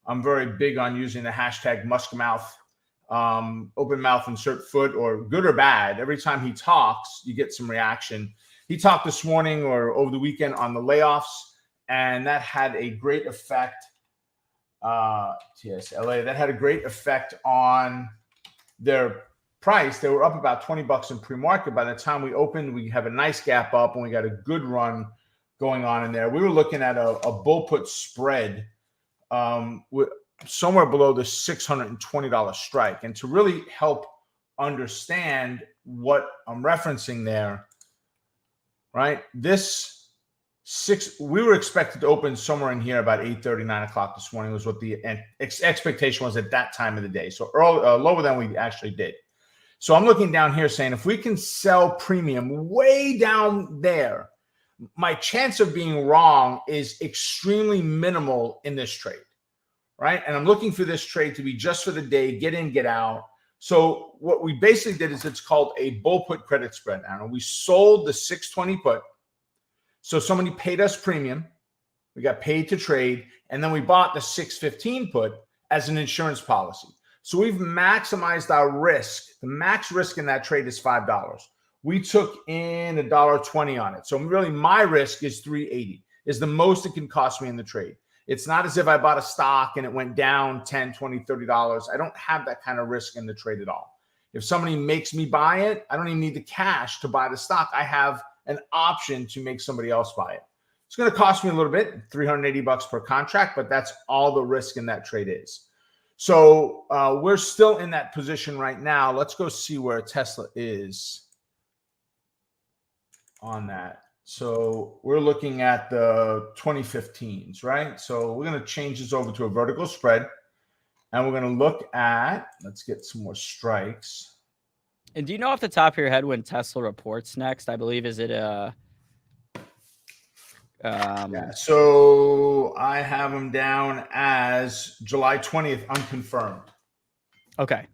I'm very big on using the hashtag Musk mouth. Open mouth, insert foot, or good or bad. Every time he talks, you get some reaction. He talked this morning or over the weekend on the layoffs, and that had a great effect. TSLA, that had a great effect on their price. They were up about $20 in pre-market. By the time we opened, we have a nice gap up, and we got a good run going on in there. We were looking at a bull put spread with somewhere below the $620 strike. And to really help understand what I'm referencing there, right? We were expected to open somewhere in here about 8:30, 9 o'clock this morning was what the expectation was at that time of the day. So lower than we actually did. So I'm looking down here saying, if we can sell premium way down there, my chance of being wrong is extremely minimal in this trade. Right. And I'm looking for this trade to be just for the day, get in, get out. So what we basically did is it's called a bull put credit spread. And we sold the 620 put. So somebody paid us premium. We got paid to trade. And then we bought the 615 put as an insurance policy. So we've maximized our risk. The max risk in that trade is $5. We took in $1.20 on it. So really my risk is $3.80 is the most it can cost me in the trade. It's not as if I bought a stock and it went down $10, $20, $30. I don't have that kind of risk in the trade at all. If somebody makes me buy it, I don't even need the cash to buy the stock. I have an option to make somebody else buy it. It's going to cost me a little bit, $380 per contract, but that's all the risk in that trade is. So we're still in that position right now. Let's go see where Tesla is on that. So we're looking at the 2015s, right? So we're going to change this over to a vertical spread, and we're going to look at, let's get some more strikes.
And do you know off the top of your head when Tesla reports next? I believe, is it
Yeah, so I have them down as July 20th, unconfirmed.
Okay.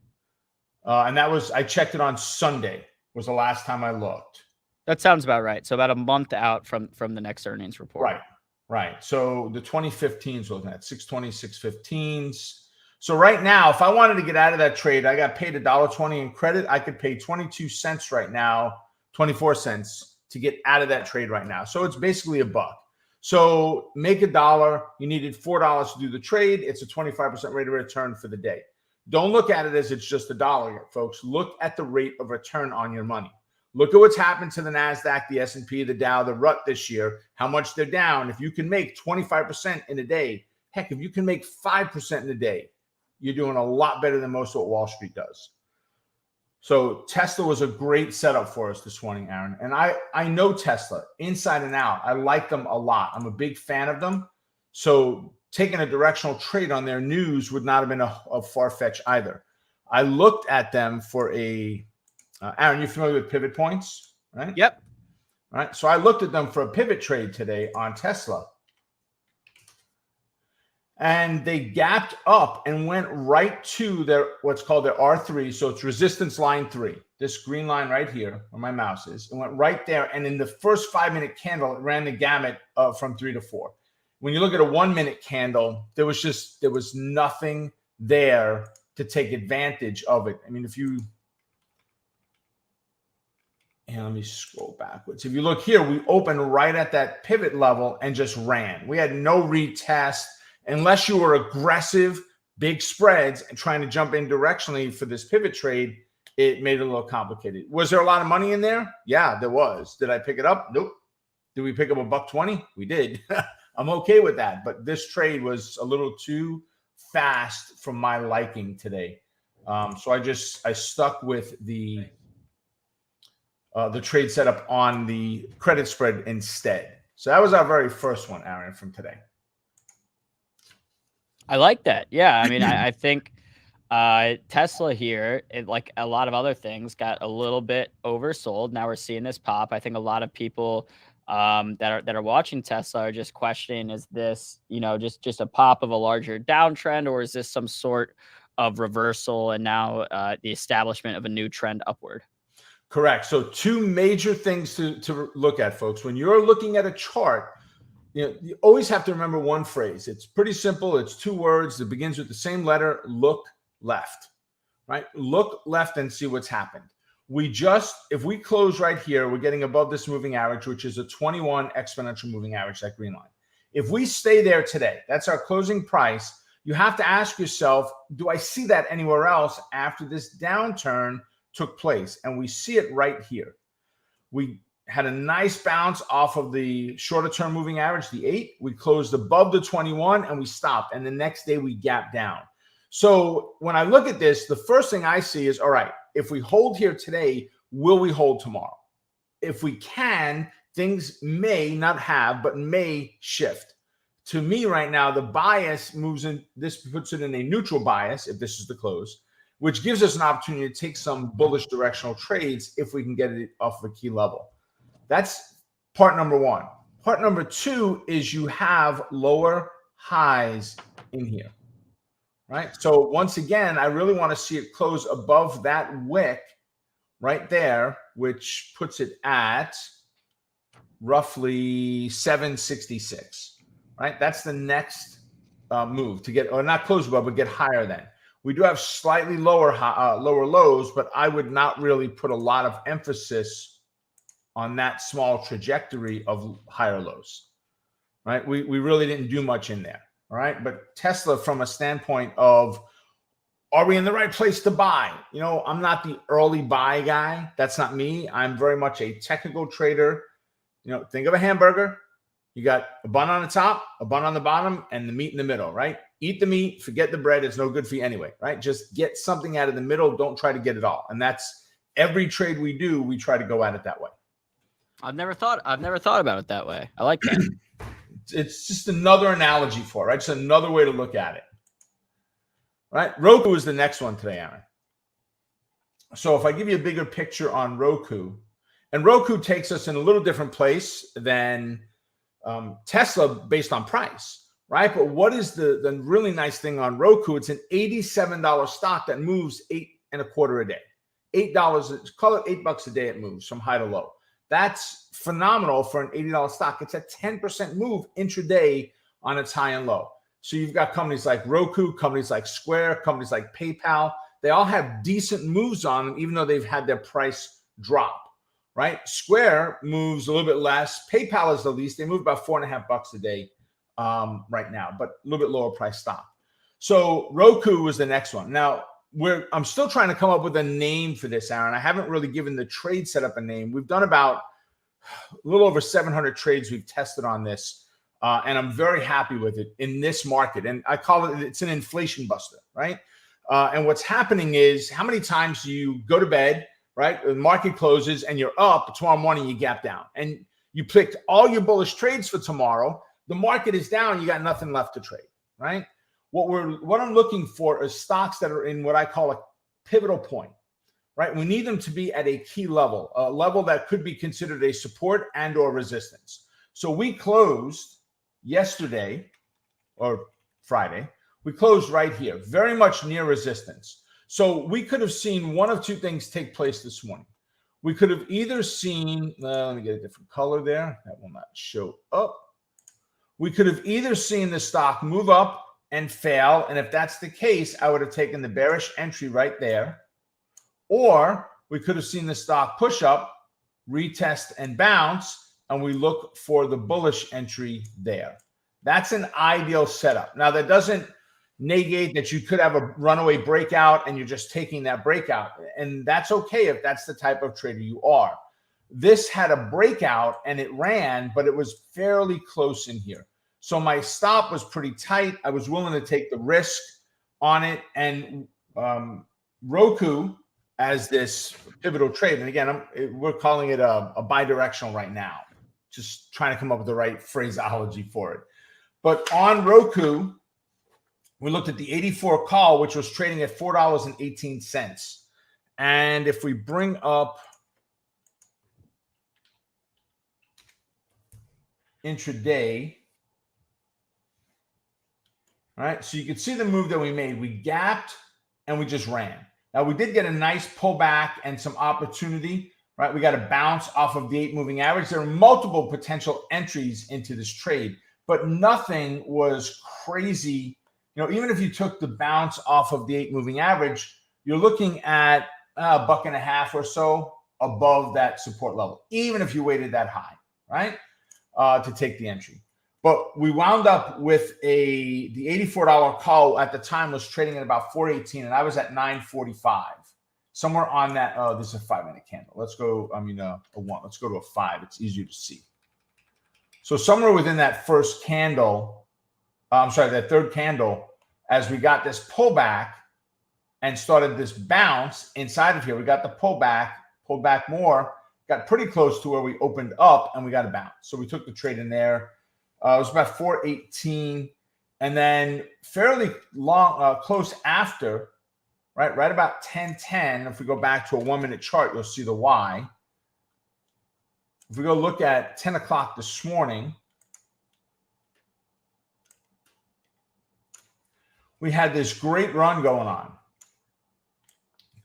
And that was, I checked it on Sunday, was the last time I looked.
That sounds about right. So about a month out from the next earnings report.
Right. So the 2015s, looking at 620, 615s. So right now, if I wanted to get out of that trade, I got paid $1.20 in credit. I could pay 22 cents right now, 24 cents to get out of that trade right now. So it's basically $1. So make $1. You needed $4 to do the trade. It's a 25% rate of return for the day. Don't look at it as it's just $1 yet, folks. Look at the rate of return on your money. Look at what's happened to the NASDAQ, the S&P, the Dow, the RUT this year, how much they're down. If you can make 25% in a day, heck, if you can make 5% in a day, you're doing a lot better than most of what Wall Street does. So Tesla was a great setup for us this morning, Aaron. And I know Tesla inside and out. I like them a lot. I'm a big fan of them. So taking a directional trade on their news would not have been a far-fetched either. I looked at them for a Aaron, you're familiar with pivot points, right?
Yep.
All right. So I looked at them for a pivot trade today on Tesla. And they gapped up and went right to their what's called their R3. So it's resistance line 3. This green line right here where my mouse is. It went right there. And in the first 5-minute candle, it ran the gamut from 3 to 4. When you look at a 1-minute candle, there was nothing there to take advantage of it. I mean, and let me scroll backwards. If you look here, we opened right at that pivot level and just ran. We had no retest. Unless you were aggressive, big spreads, and trying to jump in directionally for this pivot trade, it made it a little complicated. Was there a lot of money in there? Yeah, there was. Did I pick it up? Nope. Did we pick up $1.20? We did. I'm okay with that. But this trade was a little too fast for my liking today. So I stuck with the trade setup on the credit spread instead. So that was our very first one, Aaron, from today.
I like that. Yeah. I mean, I think Tesla here, like a lot of other things, got a little bit oversold. Now we're seeing this pop. I think a lot of people that are watching Tesla are just questioning, is this, just a pop of a larger downtrend, or is this some sort of reversal and now the establishment of a new trend upward?
Correct. So two major things to look at, folks. When you're looking at a chart, you always have to remember one phrase. It's pretty simple. It's 2 words. It begins with the same letter. Look left, right? Look left and see what's happened. If we close right here, we're getting above this moving average, which is a 21 exponential moving average, that green line. If we stay there today, that's our closing price. You have to ask yourself, do I see that anywhere else after this downturn took place? And we see it right here. We had a nice bounce off of the shorter term moving average, the 8. We closed above the 21 and we stopped. And the next day we gapped down. So when I look at this, the first thing I see is, all right, if we hold here today, will we hold tomorrow? If we can, things may not have, but may shift. To me right now, the bias moves in, this puts it in a neutral bias if this is the close, which gives us an opportunity to take some bullish directional trades if we can get it off of a key level. That's part number 1. Part number 2 is you have lower highs in here, right? So once again, I really want to see it close above that wick right there, which puts it at roughly 766, right? That's the next move to get, or not close above, but get higher than. We do have slightly lower lows, but I would not really put a lot of emphasis on that small trajectory of higher lows, right? We really didn't do much in there, all right? But Tesla, from a standpoint of, are we in the right place to buy? I'm not the early buy guy. That's not me. I'm very much a technical trader. Think of a hamburger. You got a bun on the top, a bun on the bottom, and the meat in the middle, right? Eat the meat, forget the bread. It's no good for you anyway, right? Just get something out of the middle. Don't try to get it all. And that's every trade we do, we try to go at it that way.
I've never thought about it that way. I like that.
It's just another analogy for it, right? Just another way to look at it, right? Roku is the next one today, Aaron. So if I give you a bigger picture on Roku, and Roku takes us in a little different place than Tesla based on price, right? But what is the really nice thing on Roku? It's an $87 stock that moves $8.25 a day. $8, call it $8 a day. It moves from high to low. That's phenomenal for an $80 stock. It's a 10% move intraday on its high and low. So you've got companies like Roku, companies like Square, companies like PayPal. They all have decent moves on them, even though they've had their price drop, right? Square moves a little bit less. PayPal is the least. They move about $4.50 a day right now, but a little bit lower price stock. So Roku was the next one. Now, I'm still trying to come up with a name for this, Aaron. I haven't really given the trade setup a name. We've done about a little over 700 trades we've tested on this, and I'm very happy with it in this market. And I call it's an inflation buster, right? And what's happening is, how many times do you go to bed, right? The market closes and you're up. Tomorrow morning you gap down, and you picked all your bullish trades for tomorrow. The market is down. You got nothing left to trade, right? What I'm looking for is stocks that are in what I call a pivotal point, right? We need them to be at a key level, a level that could be considered a support and or resistance. So we closed yesterday or Friday. We closed right here, very much near resistance. So we could have seen one of two things take place this morning. We could have either seen, let me get a different color there. That will not show up. We could have either seen the stock move up and fail. And if that's the case, I would have taken the bearish entry right there. Or we could have seen the stock push up, retest and bounce, and we look for the bullish entry there. That's an ideal setup. Now, that doesn't negate that you could have a runaway breakout and you're just taking that breakout. And that's okay if that's the type of trader you are. This had a breakout and it ran, but it was fairly close in here. So my stop was pretty tight. I was willing to take the risk on it. And Roku as this pivotal trade. And again, we're calling it a bidirectional right now. Just trying to come up with the right phraseology for it. But on Roku, we looked at the 84 call, which was trading at $4.18. And if we bring up intraday, all right, so you can see the move that we made. We gapped and we just ran. Now, we did get a nice pullback and some opportunity, right? We got a bounce off of the 8 moving average. There are multiple potential entries into this trade, but nothing was crazy. You know, even if you took the bounce off of the 8 moving average, you're looking at $1.50 or so above that support level, even if you waited that high, right, to take the entry. But we wound up with the $84 call at the time was trading at about 418, and I was at 945, somewhere on that. Oh, this is a 5-minute candle. Let's go. I mean, a 1. Let's go to a 5. It's easier to see. So somewhere within that first candle, that third candle, as we got this pullback and started this bounce inside of here, we got the pullback, pulled back more, got pretty close to where we opened up, and we got a bounce. So we took the trade in there. It was about 418, and then fairly long, close after, right about 1010. If we go back to a 1-minute chart, you'll see the Y. If we go look at 10 o'clock this morning, we had this great run going on.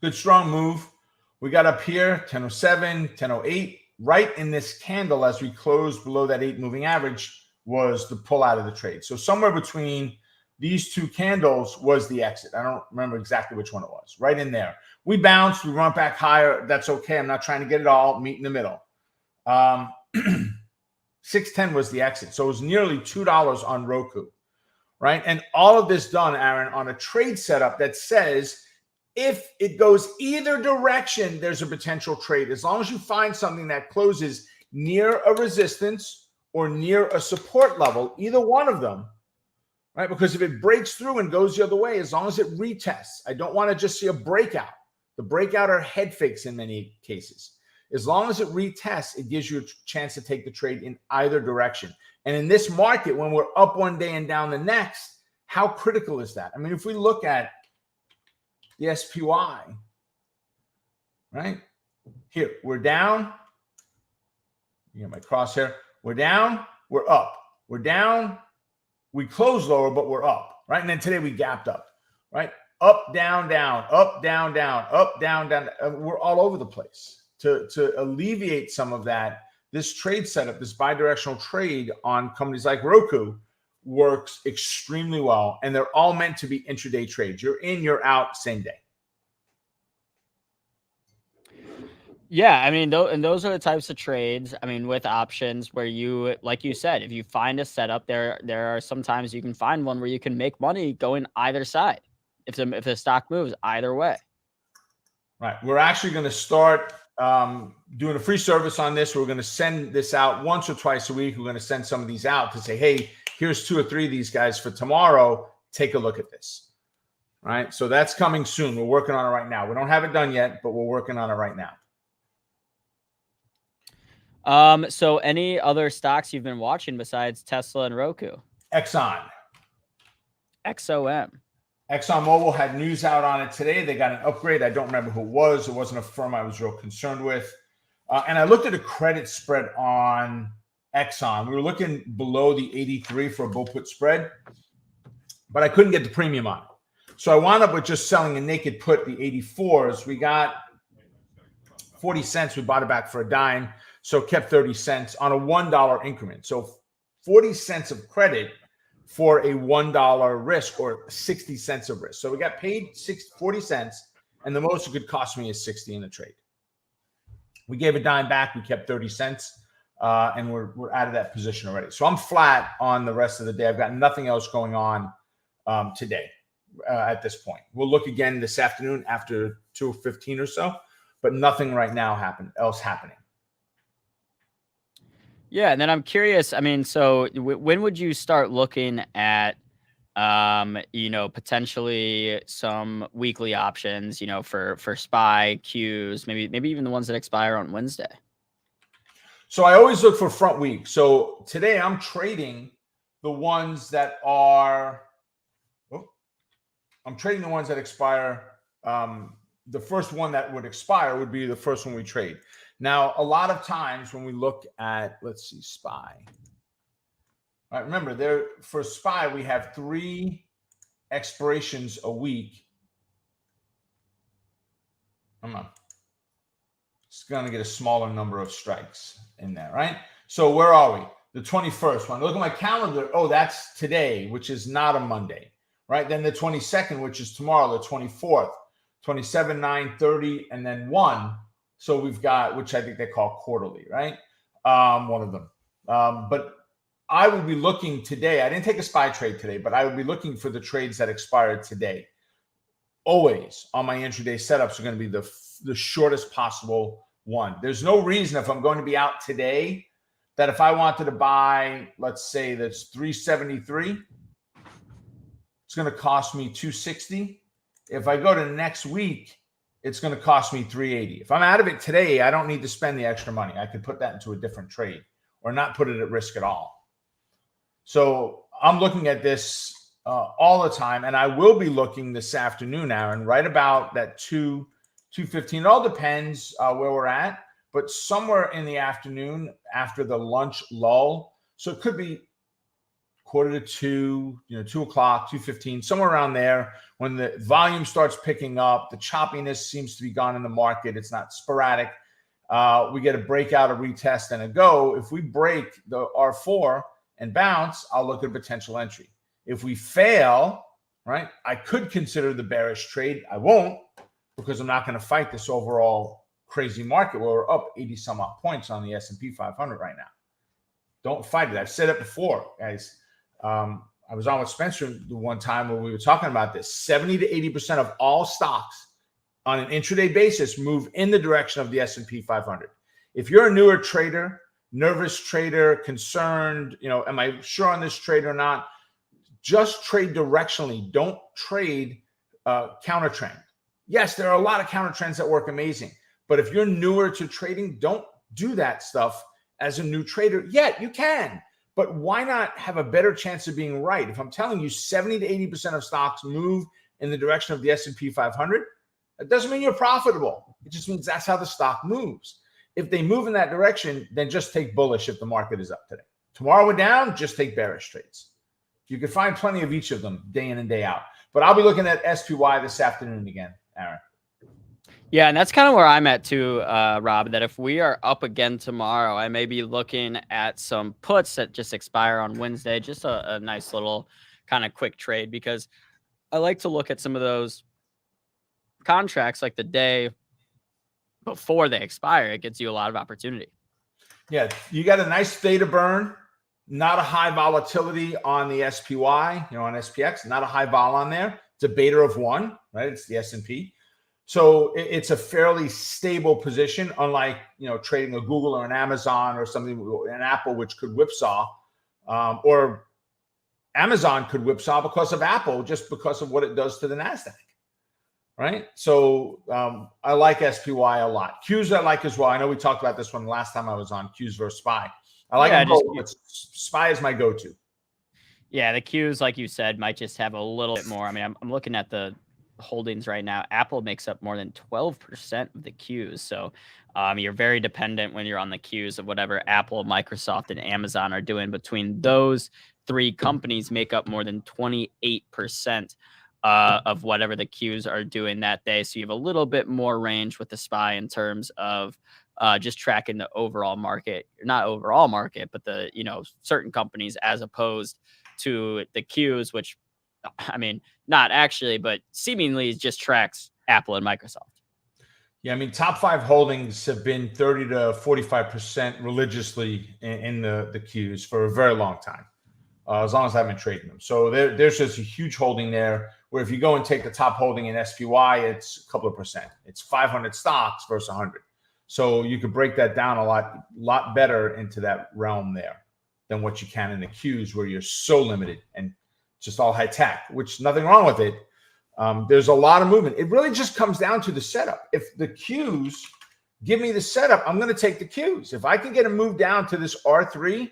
Good strong move. We got up here, 1007, 1008, right in this candle as we closed below that 8 moving average was the pull out of the trade. So somewhere between these two candles was the exit. I don't remember exactly which one it was. Right in there. We bounced, we run back higher. That's okay. I'm not trying to get it all. Meet in the middle. 610 was the exit. So it was nearly $2 on Roku, right? And all of this done, Aaron, on a trade setup that says if it goes either direction, there's a potential trade. As long as you find something that closes near a resistance or near a support level, either one of them, right? Because if it breaks through and goes the other way, as long as it retests, I don't want to just see a breakout. The breakout are head fakes in many cases. As long as it retests, it gives you a chance to take the trade in either direction. And in this market, when we're up one day and down the next, how critical is that? I mean, if we look at the SPY, right? Here, we're down. You get my crosshair. We're down. we're up. We're down. We closed lower, but we're up, right? And then today we gapped up, right? Up, down, down, up, down, down, up, down, down. We're all over the place. To alleviate some of that, this trade setup, this bidirectional trade on companies like Roku works extremely well. And they're all meant to be intraday trades. You're in, you're out, same day.
Yeah, I mean, and those are the types of trades, I mean, with options where you, like you said, if you find a setup, there are sometimes you can find one where you can make money going either side if the stock moves either way.
Right. We're actually going to start doing a free service on this. We're going to send this out once or twice a week. We're going to send some of these out to say, hey, here's 2 or 3 of these guys for tomorrow. Take a look at this. Right. So that's coming soon. We're working on it right now. We don't have it done yet, but we're working on it right now.
So any other stocks you've been watching besides Tesla and Roku?
Exxon.
XOM.
ExxonMobil had news out on it today. They got an upgrade. I don't remember who it was. It wasn't a firm I was real concerned with. And I looked at a credit spread on Exxon. We were looking below the 83 for a bull put spread, but I couldn't get the premium on it. So I wound up with just selling a naked put, the 84s. We got 40 cents. We bought it back for a dime. So kept 30 cents on a $1 increment. So 40 cents of credit for a $1 risk or 60 cents of risk. So we got paid 40 cents, and the most it could cost me is 60 in a trade. We gave a dime back. We kept 30 cents, and we're out of that position already. So I'm flat on the rest of the day. I've got nothing else going on today at this point. We'll look again this afternoon after 2:15 or so, but nothing right now else happening.
Yeah, and then I'm curious, I mean, so when would you start looking at, potentially some weekly options, for SPY, Qs, maybe even the ones that expire on Wednesday?
So I always look for front week. So today I'm trading the ones that are, expire. The first one that would expire would be the first one we trade. Now, a lot of times when we look at, let's see, SPY. All right, remember, for SPY, we have 3 expirations a week. Come on. It's going to get a smaller number of strikes in there, right? So where are we? The 21st one. Look at my calendar. Oh, that's today, which is not a Monday, right? Then the 22nd, which is tomorrow, the 24th, 27, 9, 30, and then 1. So we've got, which I think they call quarterly, right? One of them. But I would be looking today. I didn't take a SPY trade today, but I would be looking for the trades that expired today. Always on my intraday setups are going to be the shortest possible one. There's no reason if I'm going to be out today that if I wanted to buy, let's say that's 373, it's going to cost me 260. If I go to next week, it's going to cost me 380. If I'm out of it today, I don't need to spend the extra money. I could put that into a different trade or not put it at risk at all. So I'm looking at this all the time, and I will be looking this afternoon, Aaron, right about that 2:15. It all depends where we're at, but somewhere in the afternoon after the lunch lull. So it could be 1:45, 2 o'clock, 2:15, somewhere around there. When the volume starts picking up, the choppiness seems to be gone in the market. It's not sporadic. We get a breakout, a retest, and a go. If we break the R4 and bounce, I'll look at a potential entry. If we fail, right, I could consider the bearish trade. I won't, because I'm not going to fight this overall crazy market where we're up 80 some odd points on the S&P 500 right now. Don't fight it. I've said it before, guys. I was on with Spencer the one time where we were talking about this. 70 to 80% of all stocks on an intraday basis move in the direction of the S&P 500. If you're a newer trader, nervous trader, concerned, am I sure on this trade or not? Just trade directionally. Don't trade counter trend. Yes, there are a lot of counter trends that work amazing. But if you're newer to trading, don't do that stuff as a new trader yet. You can. But why not have a better chance of being right? If I'm telling you 70 to 80% of stocks move in the direction of the S&P 500, that doesn't mean you're profitable. It just means that's how the stock moves. If they move in that direction, then just take bullish if the market is up today. Tomorrow we're down, just take bearish trades. You can find plenty of each of them day in and day out. But I'll be looking at SPY this afternoon again, Aaron.
Yeah, and that's kind of where I'm at too, Rob, that if we are up again tomorrow, I may be looking at some puts that just expire on Wednesday, just a nice little kind of quick trade, because I like to look at some of those contracts like the day before they expire. It gets you a lot of opportunity.
Yeah, you got a nice theta burn, not a high volatility on the SPY, on SPX, not a high vol on there. It's a beta of 1, right? It's the S&P. So it's a fairly stable position, unlike, trading a Google or an Amazon or something, an Apple, which could whipsaw, or Amazon could whipsaw because of Apple, just because of what it does to the NASDAQ, right? So I like SPY a lot. Qs I like as well. I know we talked about this one last time I was on, Qs versus SPY. I like them both, but SPY is my go-to. Yeah, the Qs, like you said, might just have a little bit more. I mean, I'm looking at the holdings right now. Apple makes up more than 12% of the Qs. So you're very dependent when you're on the Qs of whatever Apple, Microsoft, and Amazon are doing. Between those 3 companies make up more than 28% of whatever the Qs are doing that day. So you have a little bit more range with the SPY in terms of just tracking the overall market, not overall market, but the, certain companies, as opposed to the Qs, which, I mean, not actually, but seemingly just tracks Apple and Microsoft. Yeah, I mean, top 5 holdings have been 30 to 45% religiously in the Qs for a very long time, as long as I've been trading them. So there's just a huge holding there, where if you go and take the top holding in SPY, it's a couple of percent. It's 500 stocks versus 100. So you could break that down a lot better into that realm there than what you can in the Qs, where you're so limited and just all high tech, which nothing wrong with it. There's a lot of movement. It really just comes down to the setup. If the Qs give me the setup, I'm going to take the Qs. If I can get a move down to this R3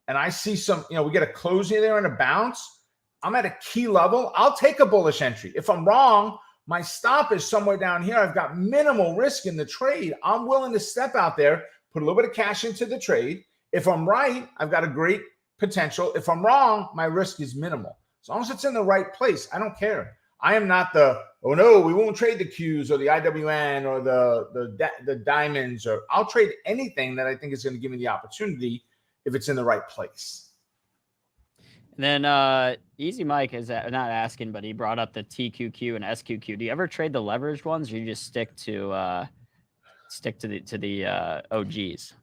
and I see some, we get a close here there and a bounce, I'm at a key level, I'll take a bullish entry. If I'm wrong, my stop is somewhere down here. I've got minimal risk in the trade. I'm willing to step out there, put a little bit of cash into the trade. If I'm right, I've got a great potential. If I'm wrong, my risk is minimal. As long as it's in the right place, I don't care. I am not the, oh no, we won't trade the Qs or the IWN or the diamonds, or I'll trade anything that I think is going to give me the opportunity if it's in the right place. And then Easy Mike is not asking, but he brought up the TQQ and SQQ. Do you ever trade the leveraged ones, or you just stick to the OGs?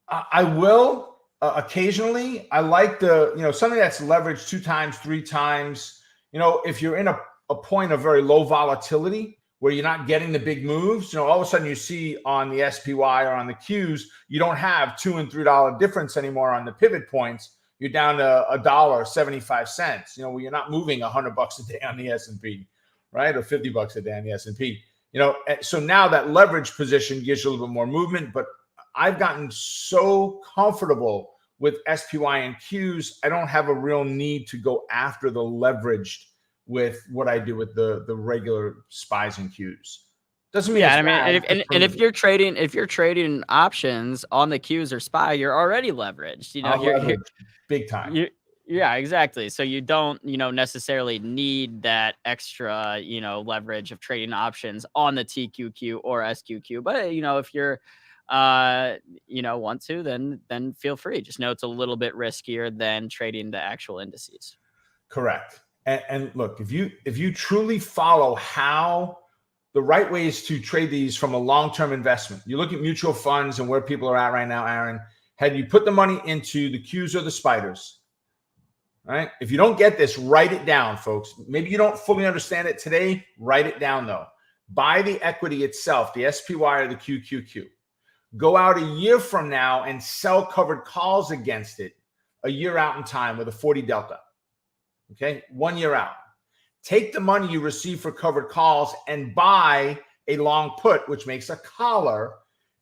I will. Occasionally, I like the, something that's leveraged 2 times, 3 times. If you're in a point of very low volatility where you're not getting the big moves, all of a sudden you see on the SPY or on the Qs, you don't have $2 and $3 difference anymore on the pivot points. You're down to $1.75. Where you're not moving $100 a day on the S&P, right, or $50 a day on the S&P. So now that leverage position gives you a little bit more movement, but I've gotten so comfortable with SPY and Qs, I don't have a real need to go after the leveraged with what I do with the regular SPYs and Qs. Doesn't mean if you're trading options on the Qs or SPY, you're already leveraged. You're big time. Yeah, exactly. So you don't, necessarily need that extra, leverage of trading options on the TQQ or SQQ. But if you're want to, then feel free. Just know it's a little bit riskier than trading the actual indices. Correct. And look, if you truly follow how the right way is to trade these from a long-term investment, you look at mutual funds and where people are at right now, Aaron, had you put the money into the Qs or the spiders, right? If you don't get this, write it down, folks. Maybe you don't fully understand it today. Write it down, though. Buy the equity itself, the SPY or the QQQ. Go out a year from now and sell covered calls against it a year out in time with a 40 delta. Okay, 1 year out. Take the money you receive for covered calls and buy a long put, which makes a collar.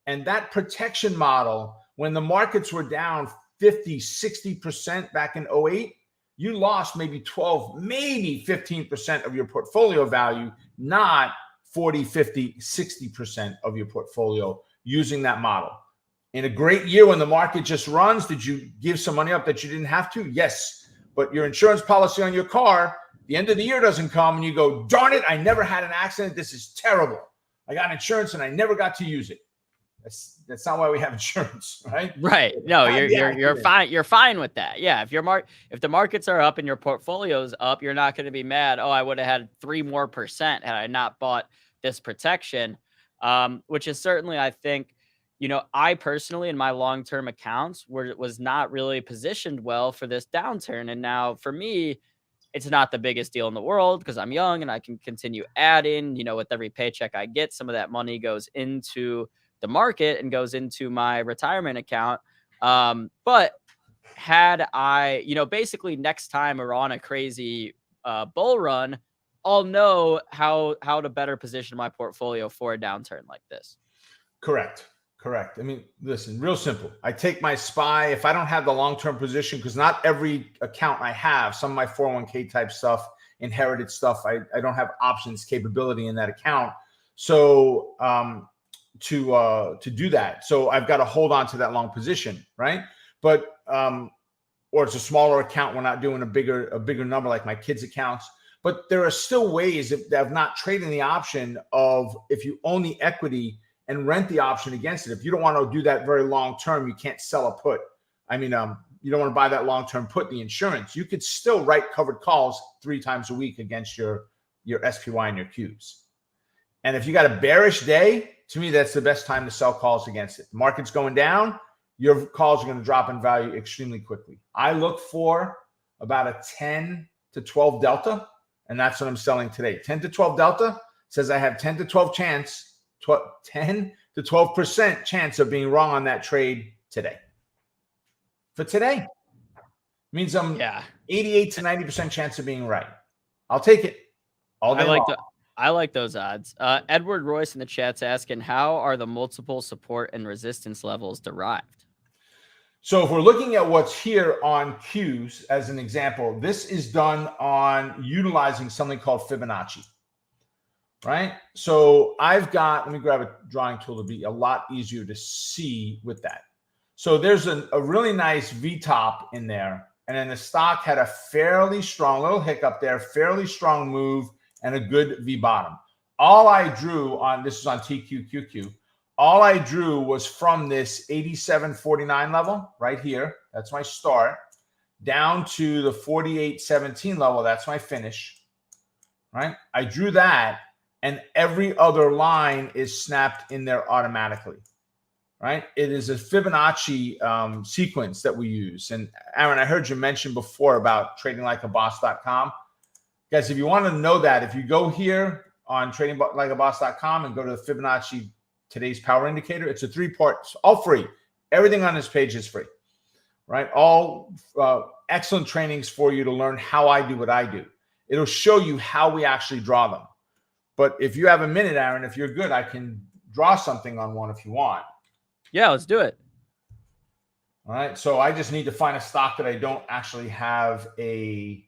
And that protection model, when the markets were down 50, 60% back in 08, you lost maybe 12, maybe 15% of your portfolio value, not 40, 50, 60% of your portfolio using that model. In a great year when the market just runs, did you give some money up that you didn't have to? Yes. But your insurance policy on your car, the end of the year doesn't come and you go, darn it, I never had an accident. This is terrible. I got insurance and I never got to use it. That's not why we have insurance, right?
Right. No, you're fine. You're fine with that. Yeah. If the markets are up and your portfolio's up, you're not going to be mad. Oh, I would have had 3% more had I not bought this protection. Which is certainly, I think, I personally in my long-term accounts was not really positioned well for this downturn. And now for me, it's not the biggest deal in the world because I'm young and I can continue adding, with every paycheck I get, some of that money goes into the market and goes into my retirement account. But had I, basically next time we're on a crazy bull run, I'll know how to better position my portfolio for a downturn like this.
Correct. I mean, listen, real simple. I take my SPY if I don't have the long-term position, because not every account I have, some of my 401k type stuff, inherited stuff, I don't have options capability in that account. So to do that, so I've got to hold on to that long position, right? But or it's a smaller account. We're not doing a bigger number like my kids' accounts. But there are still ways of not trading the option of if you own the equity and rent the option against it. If you don't want to do that very long term, you can't sell a put. I mean, you don't want to buy that long term put, the insurance. You could still write covered calls 3 times a week against your SPY and your Qs. And if you got a bearish day, to me, that's the best time to sell calls against it. The market's going down, your calls are going to drop in value extremely quickly. I look for about a 10 to 12 delta, and that's what I'm selling today. 10 to 12 delta says I have 10 to 12% chance of being wrong on that trade today. For today, means I'm 88 to 90% chance of being right. I'll take it all day long.
I like those odds. Edward Royce in the chat's asking, how are the multiple support and resistance levels derived?
So if we're looking at what's here on Qs as an example, this is done on utilizing something called Fibonacci. Right? So I've got, let me grab a drawing tool to be a lot easier to see with that. So there's a really nice V-top in there. And then the stock had a fairly strong little hiccup there, fairly strong move, and a good V-bottom. All I drew on, this is on TQQQ, all I drew was from this 87.49 level right here. That's my start. Down to the 48.17 level. That's my finish. Right? I drew that. And every other line is snapped in there automatically, right? It is a Fibonacci sequence that we use. And Aaron, I heard you mention before about tradinglikeaboss.com. Guys, if you want to know that, if you go here on tradinglikeaboss.com and go to the Fibonacci today's power indicator, it's a 3-part, all free. Everything on this page is free, right? All excellent trainings for you to learn how I do what I do. It'll show you how we actually draw them. But if you have a minute, Aaron, if you're good, I can draw something on one if you want.
Yeah, let's do it.
All right. So I just need to find a stock that I don't actually have a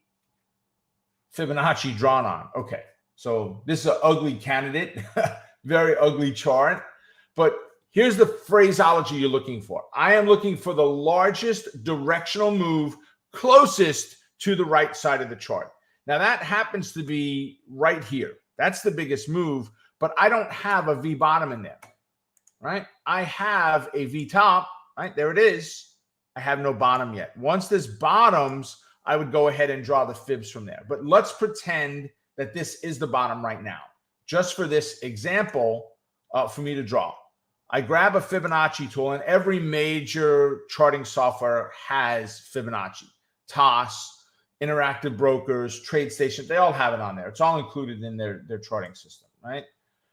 Fibonacci drawn on. Okay. So this is an ugly candidate, very ugly chart. But here's the phraseology you're looking for. I am looking for the largest directional move closest to the right side of the chart. Now that happens to be right here. That's the biggest move, but I don't have a V bottom in there, right? I have a V top, right? There it is. I have no bottom yet. Once this bottoms, I would go ahead and draw the fibs from there. But let's pretend that this is the bottom right now. Just for this example, for me to draw. I grab a Fibonacci tool, and every major charting software has Fibonacci. TOS, Interactive Brokers, TradeStation, they all have it on there. It's all included in their charting system, right?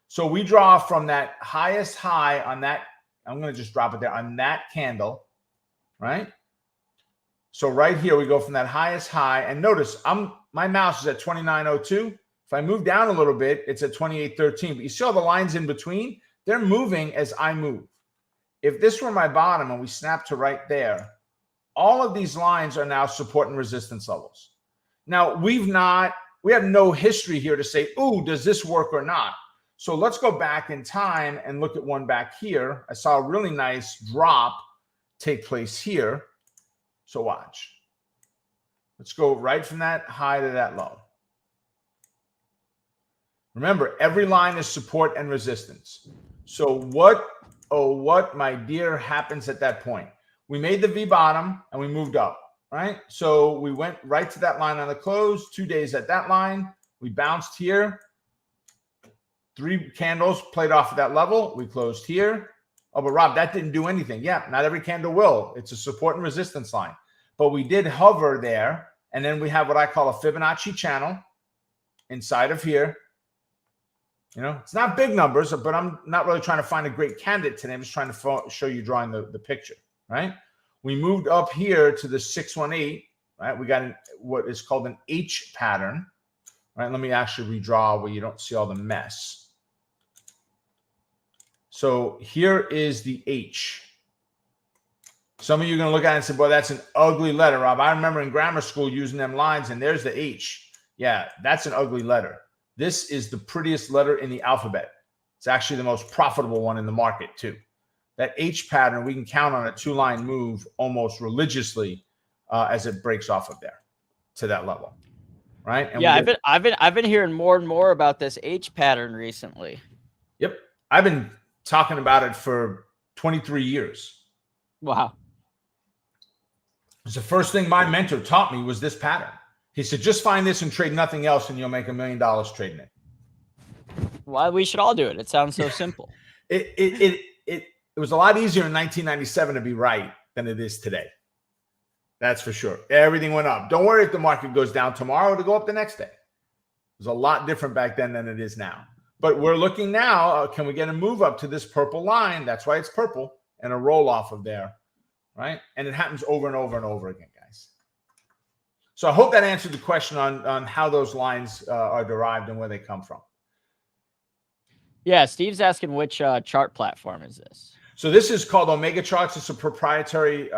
So we draw from that highest high on that, I'm going to just drop it there, on that candle, right? So right here, we go from that highest high, and notice my mouse is at 29.02. If I move down a little bit, it's at 28.13. But you see all the lines in between? They're moving as I move. If this were my bottom and we snap to right there, all of these lines are now support and resistance levels. Now, we have no history here to say, ooh, does this work or not? So let's go back in time and look at one back here. I saw a really nice drop take place here. So watch. Let's go right from that high to that low. Remember, every line is support and resistance. So what, oh, what, my dear, happens at that point? We made the V bottom and we moved up, right? So we went right to that line on the close, 2 days at that line. We bounced here. 3 candles played off of that level. We closed here. Oh, but Rob, that didn't do anything. Yeah, not every candle will. It's a support and resistance line. But we did hover there. And then we have what I call a Fibonacci channel inside of here. You know, it's not big numbers, but I'm not really trying to find a great candidate today. I'm just trying to show you drawing the picture, right? We moved up here to the 618, right? We got what is called an H pattern, right? Let me actually redraw where you don't see all the mess. So here is the H. Some of you are going to look at it and say, boy, that's an ugly letter, Rob. I remember in grammar school using them lines, and there's the H. Yeah, that's an ugly letter. This is the prettiest letter in the alphabet. It's actually the most profitable one in the market, too. That H pattern, we can count on a 2-line move almost religiously as it breaks off of there to that level, right? And
yeah, I've been hearing more and more about this H pattern recently.
Yep, I've been talking about it for 23 years.
Wow.
It's the first thing my mentor taught me was this pattern. He said, just find this and trade nothing else, and you'll make $1 million trading it.
Well, we should all do it. It sounds so simple.
It was a lot easier in 1997 to be right than it is today. That's for sure. Everything went up. Don't worry if the market goes down tomorrow to go up the next day. It was a lot different back then than it is now. But we're looking now, can we get a move up to this purple line? That's why it's purple, and a roll off of there, right? And it happens over and over and over again, guys. So I hope that answered the question on how those lines are derived and where they come from.
Yeah, Steve's asking which chart platform is this?
So this is called Omega Charts. It's a proprietary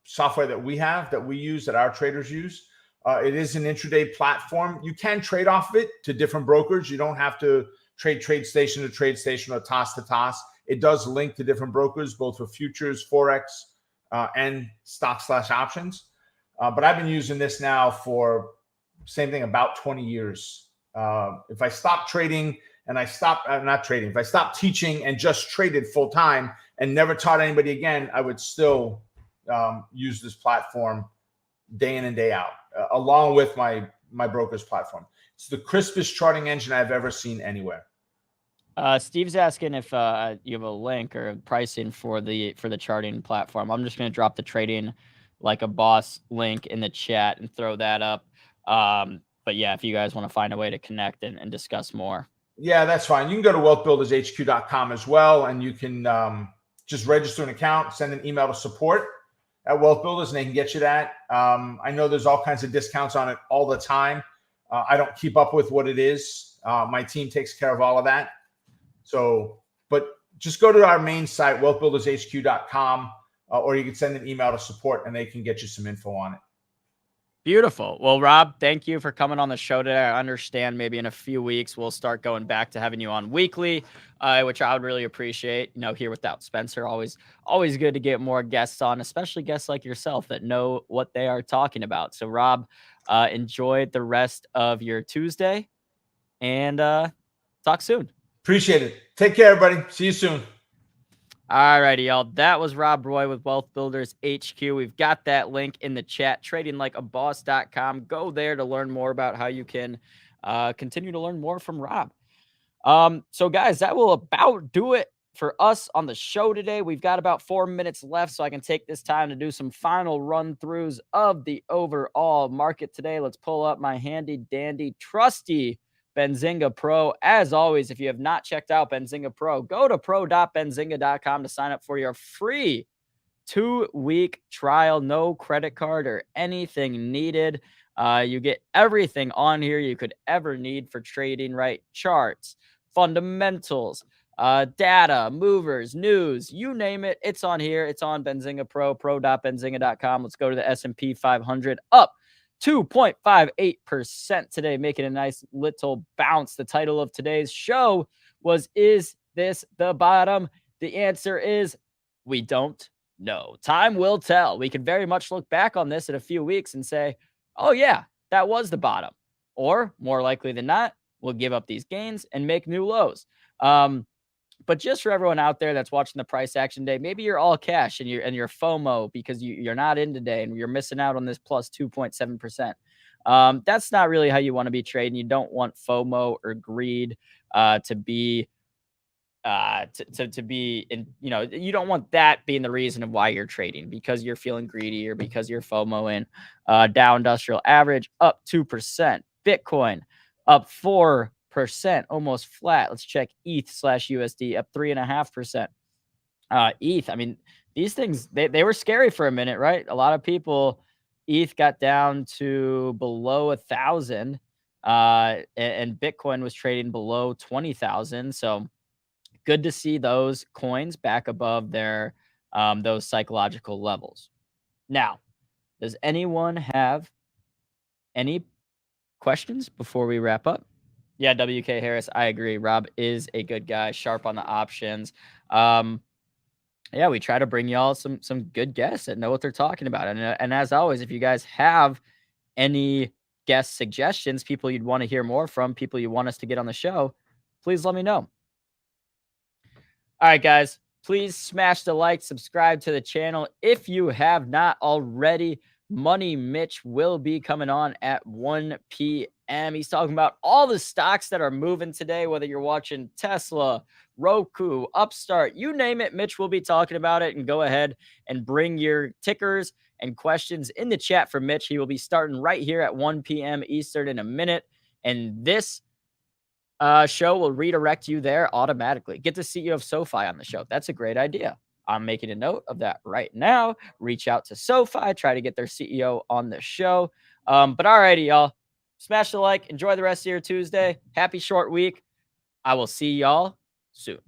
software that we have, that we use, that our traders use. It is an intraday platform. You can trade off of it to different brokers. You don't have to trade station to trade station or toss to toss. It does link to different brokers, both for futures, Forex, and stock/options. But I've been using this now for, same thing, about 20 years. If I stop trading and I stop, not trading, if I stopped teaching and just traded full time and never taught anybody again, I would still use this platform day in and day out, along with my broker's platform. It's the crispest charting engine I've ever seen anywhere.
Steve's asking if you have a link or pricing for the charting platform. I'm just going to drop the Trading Like a Boss link in the chat and throw that up. But yeah, if you guys want to find a way to connect and discuss more. Yeah, that's fine. You can go to wealthbuildershq.com as well, and you can just register an account, send an email to support at Wealth Builders, and they can get you that. I know there's all kinds of discounts on it all the time. I don't keep up with what it is. My team takes care of all of that. So, but just go to our main site, wealthbuildershq.com, or you can send an email to support and they can get you some info on it. Beautiful. Well, Rob, thank you for coming on the show today. I understand maybe in a few weeks we'll start going back to having you on weekly, which I would really appreciate. You know, here without Spencer, always good to get more guests on, especially guests like yourself that know what they are talking about. So, Rob, enjoy the rest of your Tuesday, and talk soon. Appreciate it. Take care, everybody. See you soon. All righty, y'all. That was Rob Roy with Wealth Builders HQ. We've got that link in the chat, tradinglikeaboss.com. Go there to learn more about how you can continue to learn more from Rob. So, guys, that will about do it for us on the show today. We've got about 4 minutes left, so I can take this time to do some final run-throughs of the overall market today. Let's pull up my handy-dandy, trusty Benzinga Pro. As always, if you have not checked out Benzinga Pro, go to pro.benzinga.com to sign up for your free 2-week trial. No credit card or anything needed. You get everything on here you could ever need for trading, right? Charts, fundamentals, data, movers, news, you name it. It's on here. It's on Benzinga Pro, pro.benzinga.com. Let's go to the S&P 500 up 2.58% today, making a nice little bounce. The title of today's show was, Is This the Bottom? The answer is, we don't know. Time will tell. We could very much look back on this in a few weeks and say, oh yeah, that was the bottom. Or more likely than not, we'll give up these gains and make new lows. But just for everyone out there that's watching the price action day, maybe you're all cash and you're FOMO because you're not in today and you're missing out on this plus 2.7%. That's not really how you want to be trading. You don't want FOMO or greed to be in, you don't want that being the reason of why you're trading, because you're feeling greedy or because you're FOMO in. Dow Industrial Average up 2%. Bitcoin up 4%, almost flat. Let's check ETH/USD up 3.5%. ETH, I mean, these things, they were scary for a minute, right? A lot of people, ETH got down to below 1,000, and Bitcoin was trading below 20,000. So good to see those coins back above their those psychological levels. Now, does anyone have any questions before we wrap up? Yeah, WK Harris, I agree. Rob is a good guy, sharp on the options. Yeah, we try to bring y'all some good guests that know what they're talking about. And as always, if you guys have any guest suggestions, people you'd want to hear more from, people you want us to get on the show, please let me know. All right, guys, please smash the like, subscribe to the channel if you have not already. Money Mitch will be coming on at 1 p.m. He's talking about all the stocks that are moving today, whether you're watching Tesla, Roku, Upstart, you name it. Mitch will be talking about it. And go ahead and bring your tickers and questions in the chat for Mitch. He will be starting right here at 1 p.m. Eastern in a minute. And this show will redirect you there automatically. Get the CEO of SoFi on the show. That's a great idea. I'm making a note of that right now. Reach out to SoFi, try to get their CEO on the show. But alrighty, y'all. Smash the like. Enjoy the rest of your Tuesday. Happy short week. I will see y'all soon.